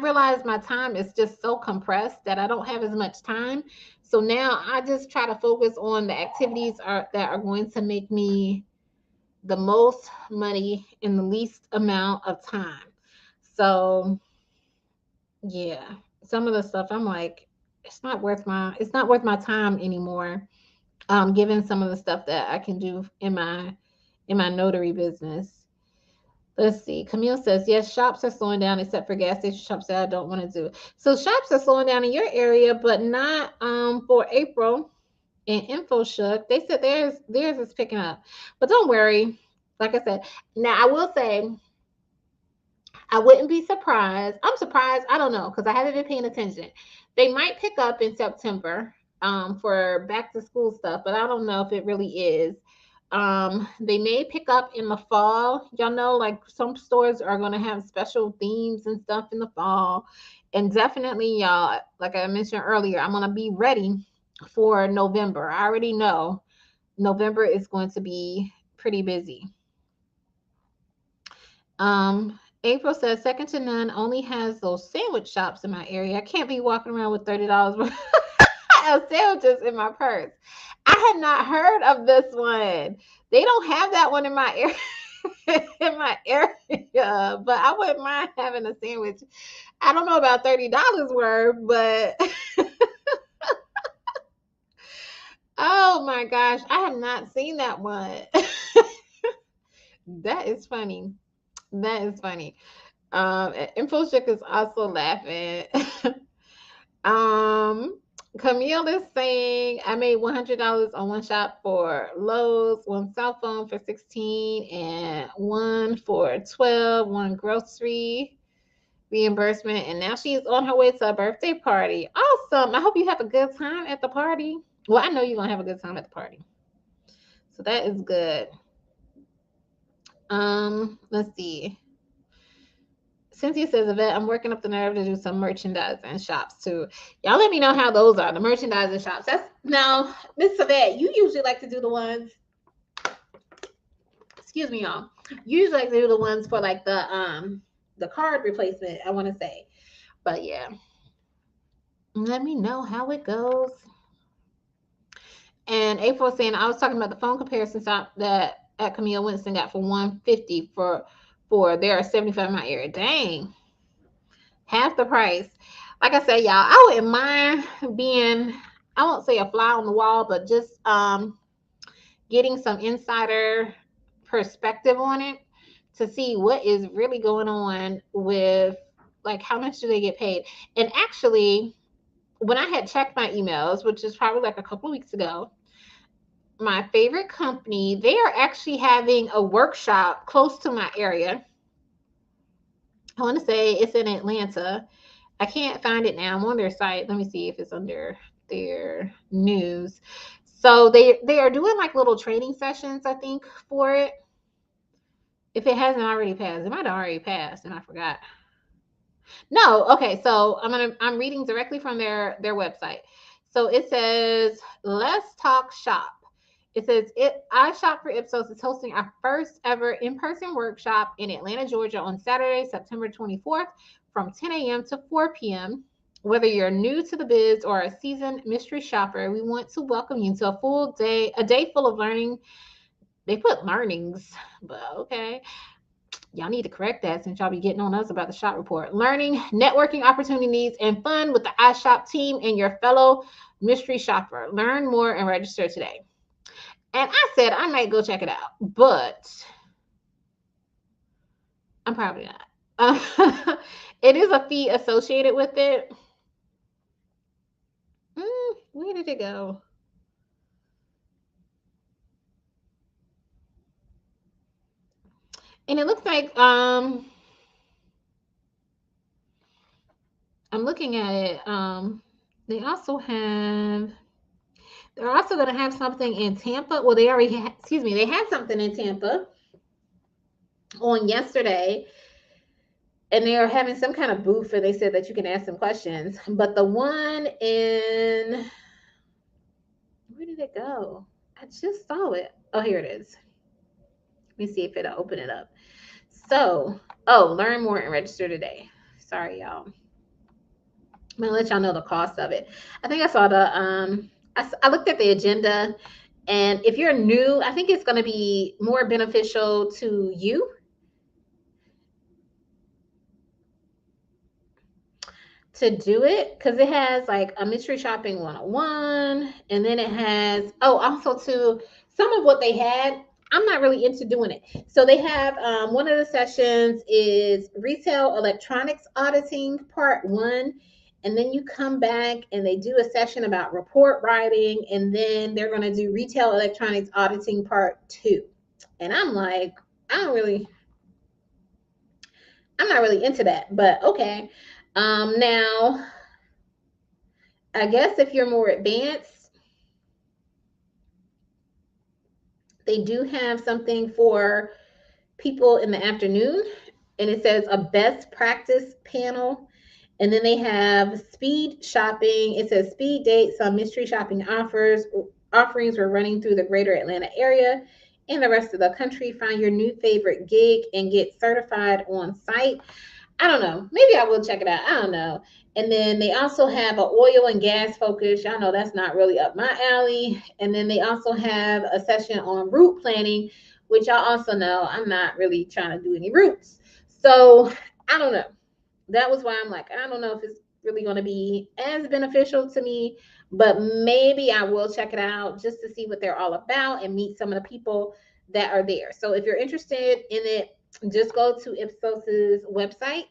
realize my time is just so compressed that I don't have as much time. So now I just try to focus on the activities that are going to make me the most money in the least amount of time. So yeah, some of the stuff I'm like, it's not worth my time anymore. Given some of the stuff that I can do in my notary business. Let's see. Camille says, yes, shops are slowing down except for gas station shops that I don't want to do. So shops are slowing down in your area, but not for April and InfoShook. They said theirs is picking up. But don't worry. Like I said, now I will say I wouldn't be surprised. I'm surprised. I don't know because I haven't been paying attention. They might pick up in September for back to school stuff, but I don't know if it really is. They may pick up in the fall. Y'all know, like some stores are going to have special themes and stuff in the fall. And definitely, y'all, like I mentioned earlier, I'm going to be ready for November. I already know November is going to be pretty busy. April says second to none only has those sandwich shops in my area. I can't be walking around with $30 worth of sandwiches in my purse. I had not heard of this one. They don't have that one in my area. In my area, but I wouldn't mind having a sandwich. I don't know about $30 worth, but oh my gosh, I have not seen that one. That is funny. That is funny. InfoShook is also laughing. um, Camille is saying I made $100 on one shop for Lowe's, one cell phone for 16, and one for 12, one grocery reimbursement, and now she's on her way to a birthday party. Awesome! I hope you have a good time at the party. Well, I know you're gonna have a good time at the party, so that is good. Let's see. Cynthia says, Yvette, I'm working up the nerve to do some merchandising shops too. Y'all let me know how those are, the merchandising shops. That's now, Miss Yvette, you usually like to do the ones, excuse me, y'all. You usually like to do the ones for like the card replacement, I want to say. But yeah. Let me know how it goes. And April saying I was talking about the phone comparison shop that at Camille Winston got for $150 for their 75 mile area. Dang, half the price. Like I said, y'all, I wouldn't mind being, I won't say a fly on the wall, but just getting some insider perspective on it to see what is really going on with, like, how much do they get paid. And actually, when I had checked my emails, which is probably like a couple of weeks ago, my favorite company, they are actually having a workshop close to my area. I want to say it's in Atlanta. I can't find it now. I'm on their site. Let me see if it's under their news. So they are doing like little training sessions, I think, for it. If it hasn't already passed, it might have already passed, and I forgot. No, okay. So I'm reading directly from their website. So it says, "Let's talk shop." It says, I Shop for Ipsos is hosting our first ever in-person workshop in Atlanta, Georgia on Saturday, September 24th from 10 a.m. to 4 p.m. Whether you're new to the biz or a seasoned mystery shopper, we want to welcome you to a day full of learning. They put learnings, but okay. Y'all need to correct that since y'all be getting on us about the shop report. Learning, networking opportunities, and fun with the iShop team and your fellow mystery shopper. Learn more and register today. And I said I might go check it out, but I'm probably not. It is a fee associated with it. Where did it go? And it looks like I'm looking at it. They also have. They're also going to have something in Tampa. Well, they already had, excuse me, they had something in Tampa on yesterday, and they are having some kind of booth, and they said that you can ask some questions. But the one in, where did it go? I just saw it. Oh, here it is. Let me see if it'll open it up. So, learn more and register today. Sorry, y'all. I'm gonna let y'all know the cost of it. I think I saw the I looked at the agenda, and if you're new, I think it's going to be more beneficial to you to do it because it has like a mystery shopping 101, and then it has also too some of what they had. I'm not really into doing it. So they have one of the sessions is retail electronics auditing part 1, and then you come back and they do a session about report writing, and then they're going to do retail electronics auditing part 2. And I'm like, I'm not really into that, but okay. Now, I guess if you're more advanced, they do have something for people in the afternoon, and it says a best practice panel. And then they have speed shopping. It says speed dates, some mystery shopping offerings were running through the greater Atlanta area and the rest of the country. Find your new favorite gig and get certified on site. I don't know. Maybe I will check it out. I don't know. And then they also have an oil and gas focus. Y'all know that's not really up my alley. And then they also have a session on route planning, which y'all also know I'm not really trying to do any routes. So I don't know. That was why I'm like, I don't know if it's really going to be as beneficial to me, but maybe I will check it out just to see what they're all about and meet some of the people that are there. So if you're interested in it, just go to Ipsos's website,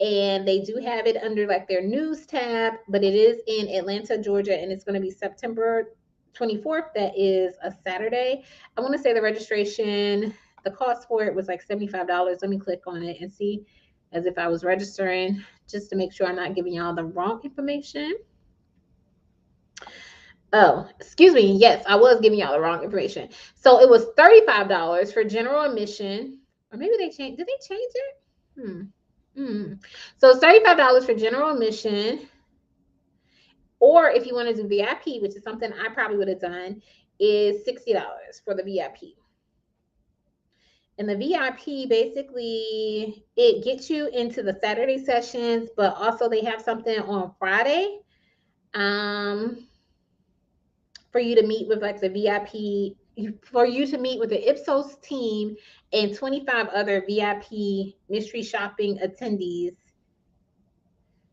and they do have it under like their news tab, but it is in Atlanta, Georgia, and it's going to be September 24th. That is a Saturday. I want to say the registration, the cost for it was like $75. Let me click on it and see as if I was registering, just to make sure I'm not giving y'all the wrong information. Oh, excuse me. Yes, I was giving y'all the wrong information. So it was $35 for general admission, or maybe they changed. Did they change it? So it's $35 for general admission, or if you want to do VIP, which is something I probably would have done, is $60 for the VIP. And the VIP basically it gets you into the Saturday sessions, but also they have something on Friday, um, for you to meet with like the VIP, for you to meet with the Ipsos team and 25 other VIP mystery shopping attendees.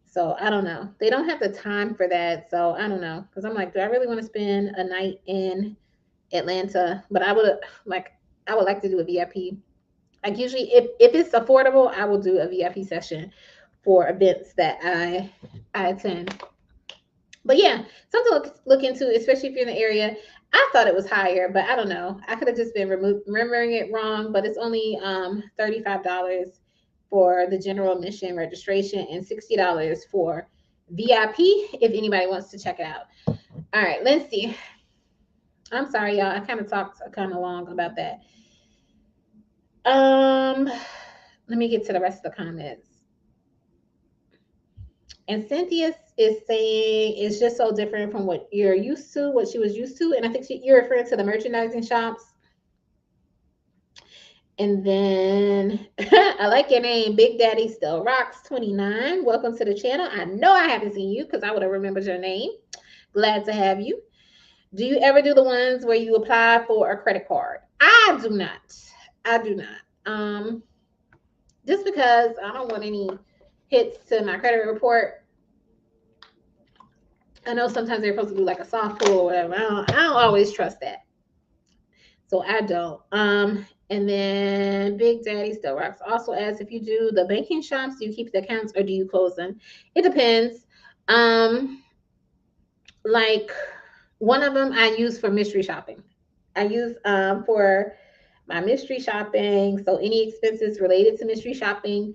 So I don't know. They don't have the time for that. So I don't know. Because I'm like, do I really want to spend a night in Atlanta? But I would like to do a VIP. Like usually if it's affordable, I will do a VIP session for events that I attend. But yeah, something to look into, especially if you're in the area. I thought it was higher, but I don't know. I could have just been remembering it wrong, but it's only $35 for the general admission registration and $60 for VIP if anybody wants to check it out. All right, let's see. I'm sorry, y'all. I kind of talked kind of long about that. Let me get to the rest of the comments. And Cynthia is saying it's just so different from what you're used to, what she was used to. And I think you're referring to the merchandising shops. And then I like your name, Big Daddy Still Rocks 29. Welcome to the channel. I know I haven't seen you because I would have remembered your name. Glad to have you. Do you ever do the ones where you apply for a credit card? I do not. I do not. Just because I don't want any hits to my credit report. I know sometimes they're supposed to do like a soft pull or whatever. I don't always trust that. So I don't. And then Big Daddy Still Rocks also asks, if you do the banking shops, do you keep the accounts or do you close them? It depends. Like one of them I use for mystery shopping. I use for my mystery shopping. So any expenses related to mystery shopping,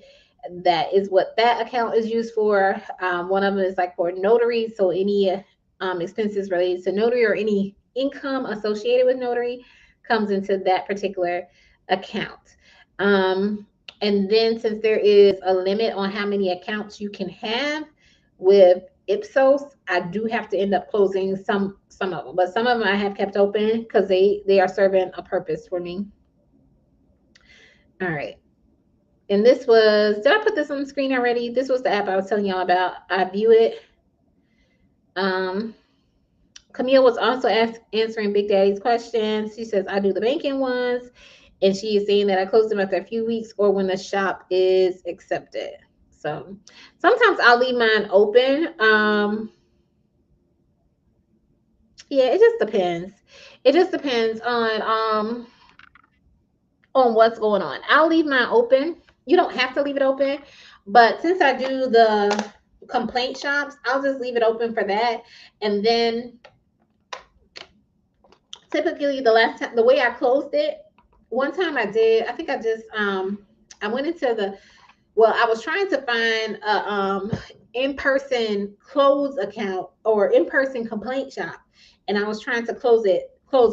that is what that account is used for. One of them is like for notary. So any expenses related to notary or any income associated with notary comes into that particular account. And then since there is a limit on how many accounts you can have with Ipsos, I do have to end up closing some of them, but some of them I have kept open because they are serving a purpose for me. All right. And this was, did I put this on the screen already? This was the app I was telling y'all about. I view it. Camille was also answering Big Daddy's questions. She says, I do the banking ones. And she is saying that I close them after a few weeks or when the shop is accepted. So sometimes I'll leave mine open. Yeah, it just depends. It just depends on what's going on. I'll leave mine open. You don't have to leave it open, but since I do the complaint shops, I'll just leave it open for that. And then typically the last time, the way I closed it, one time I did, I think I just I went into the, well, I was trying to find a in-person close account or in-person complaint shop, and I was trying to close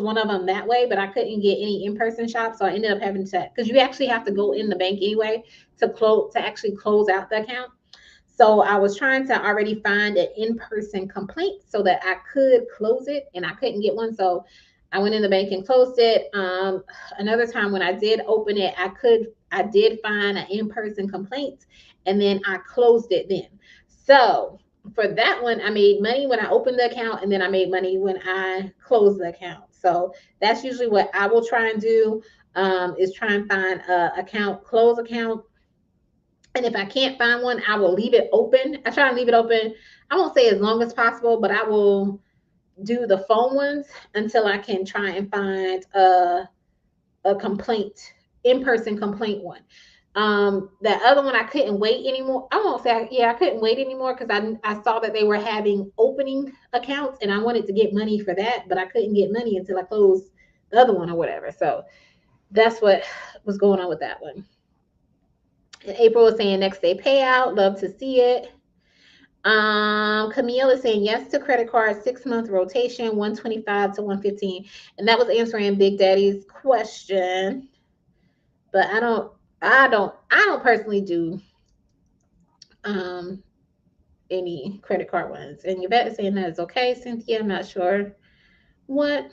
one of them that way, but I couldn't get any in-person shop, so I ended up having to, because you actually have to go in the bank anyway to actually close out the account. So I was trying to already find an in-person complaint so that I could close it, and I couldn't get one. So I went in the bank and closed it. Another time when I did open it, I did find an in-person complaint, and then I closed it then. So for that one, I made money when I opened the account, and then I made money when I closed the account. So that's usually what I will try and do, is try and find a close account. And if I can't find one, I will leave it open. I try and leave it open. I won't say as long as possible, but I will do the phone ones until I can try and find a complaint, in-person complaint one. That other one I couldn't wait anymore. I won't say I couldn't wait anymore because I saw that they were having opening accounts and I wanted to get money for that, but I couldn't get money until I closed the other one or whatever. So that's what was going on with that one. And April was saying next day payout, love to see it. Camille is saying yes to credit card, 6-month rotation, 125 to 115. And that was answering Big Daddy's question. But I don't personally do um, any credit card ones. And Yvette is saying that is okay. Cynthia, I'm not sure what.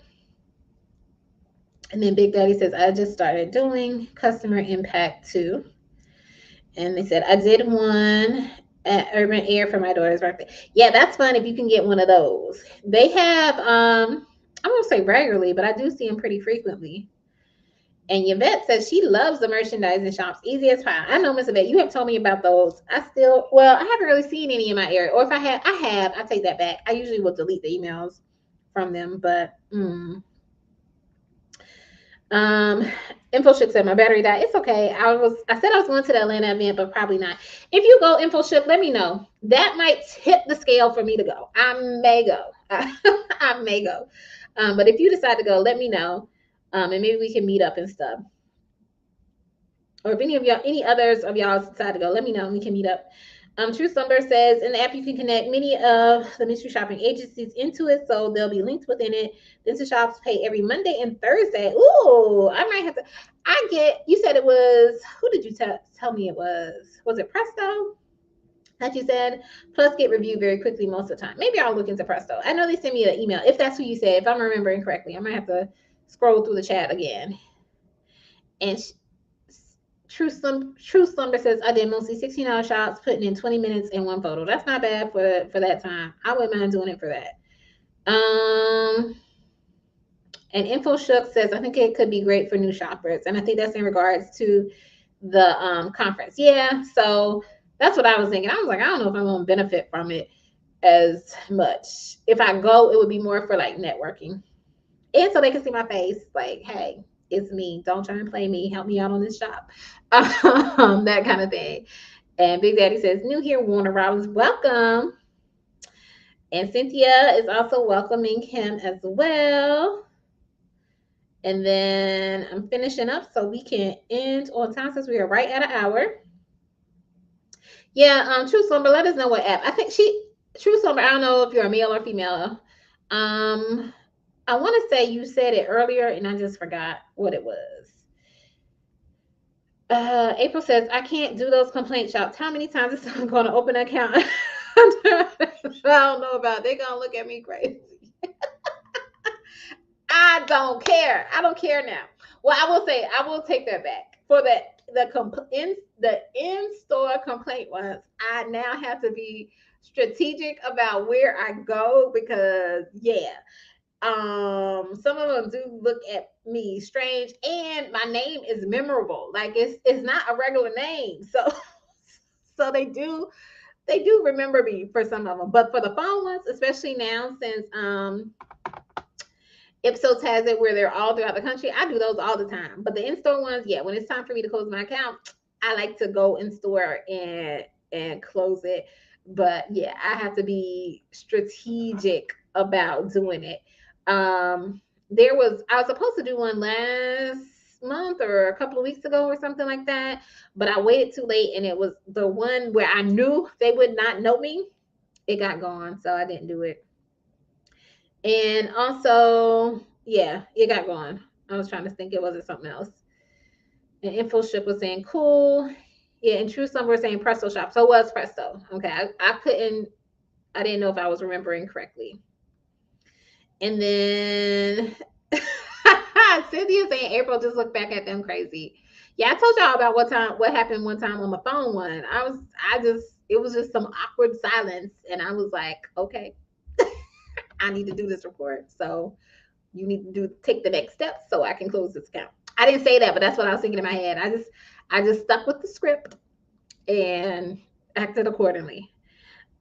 And then Big Daddy says, I just started doing customer impact too. And they said, I did one at Urban Air for my daughter's birthday. Yeah, that's fun if you can get one of those. They have, I won't say regularly, but I do see them pretty frequently. And Yvette says she loves the merchandising shops, easy as pie. I know, Miss Yvette, you have told me about those. I haven't really seen any in my area. Or if I have, I take that back. I usually will delete the emails from them, but Um, InfoShook said my battery died. It's okay. I said I was going to the Atlanta event, but probably not. If you go, InfoShook, let me know. That might tip the scale for me to go. I may go. I may go. But if you decide to go, let me know. And maybe we can meet up and stuff. Or if any others of y'all decide to go, let me know and we can meet up. True Slumber says in the app you can connect many of the mystery shopping agencies into it, so they'll be linked within it. Mystery shops pay every Monday and Thursday. Ooh, I might have to. You said it was. Who did you tell me it was? Was it Presto? Like you said, plus get reviewed very quickly most of the time. Maybe I'll look into Presto. I know they sent me an email. If that's who you said, if I'm remembering correctly, I might have to scroll through the chat again. And True Slumber says I did mostly $16 shots, putting in 20 minutes in one photo. That's not bad for that time. I wouldn't mind doing it for that. And InfoShook says I think it could be great for new shoppers, and I think that's in regards to the conference. Yeah, so that's what I was thinking. I was like, I don't know if I'm gonna benefit from it as much. If I go, it would be more for like networking, and so they can see my face. Like, hey, it's me. Don't try and play me. Help me out on this shop. That kind of thing. And Big Daddy says, new here, Warner Robins, welcome. And Cynthia is also welcoming him as well. And then I'm finishing up so we can end on time since we are right at an hour. Yeah, True Slumber, let us know what app. I think True Slumber, I don't know if you're a male or female. I want to say you said it earlier and I just forgot what it was. April says, I can't do those complaint shops. How many times is someone going to open an account? I don't know about it. They're going to look at me crazy. I don't care. I don't care now. Well, I will say, I will take that back. For the in-store complaint ones, I now have to be strategic about where I go because, yeah, some of them do look at me strange, and my name is memorable. Like it's not a regular name, so they do remember me for some of them. But for the phone ones, especially now since Ipsos has it where they're all throughout the country, I do those all the time. But the in-store ones, yeah, when it's time for me to close my account, I like to go in store and close it. But yeah, I have to be strategic about doing it. I was supposed to do one last month or a couple of weeks ago or something like that, but I waited too late, and it was the one where I knew they would not know me. It got gone, so I didn't do it. And also, yeah, it got gone. I was trying to think it wasn't something else. And InfoShip was saying cool. Yeah, and True Slumber was saying Presto Shop. So it was Presto. Okay. I didn't know if I was remembering correctly. And then Cynthia saying April just looked back at them crazy. Yeah, I told y'all about what happened one time on the phone one. It was just some awkward silence, and I was like, okay, I need to do this report. So you need to take the next step so I can close this account. I didn't say that, but that's what I was thinking in my head. I just stuck with the script and acted accordingly.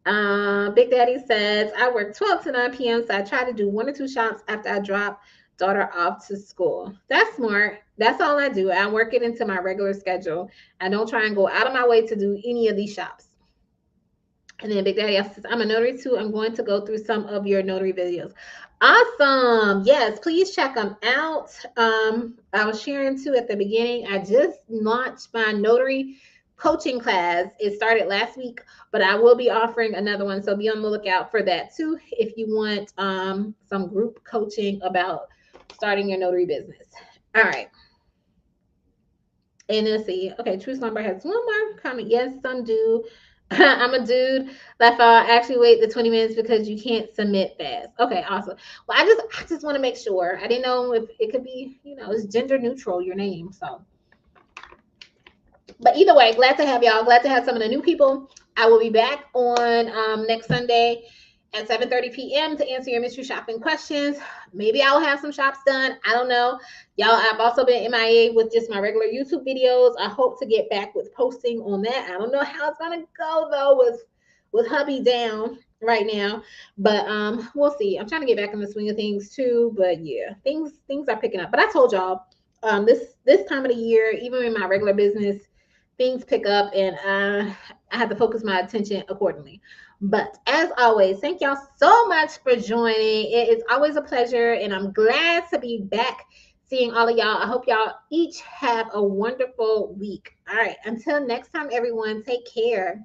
Big Daddy says, I work 12 to 9 p.m. So I try to do 1 or 2 shops after I drop daughter off to school. That's smart. That's all I do. I work it into my regular schedule. I don't try and go out of my way to do any of these shops. And then Big Daddy says, I'm a notary too. I'm going to go through some of your notary videos. Awesome. Yes, please check them out. I was sharing too at the beginning. I just launched my notary coaching class. It started last week, but I will be offering another one. So be on the lookout for that too if you want some group coaching about starting your notary business. All right. And let's see. Okay, True Slumber has one more comment. Yes, some do. I'm a dude. That I actually wait the 20 minutes because you can't submit fast. Okay, awesome. Well, I just want to make sure. I didn't know if it could be, it's gender neutral, your name. So, but either way, glad to have y'all. Glad to have some of the new people. I will be back on next Sunday at 7:30 p.m. to answer your mystery shopping questions. Maybe I'll have some shops done. I don't know. Y'all, I've also been MIA with just my regular YouTube videos. I hope to get back with posting on that. I don't know how it's gonna go though with hubby down right now, but we'll see. I'm trying to get back in the swing of things too, but yeah, things are picking up. But I told y'all, this time of the year, even in my regular business, things pick up, and I have to focus my attention accordingly. But as always, thank y'all so much for joining. It is always a pleasure, and I'm glad to be back seeing all of y'all. I hope y'all each have a wonderful week. All right, until next time, everyone, take care.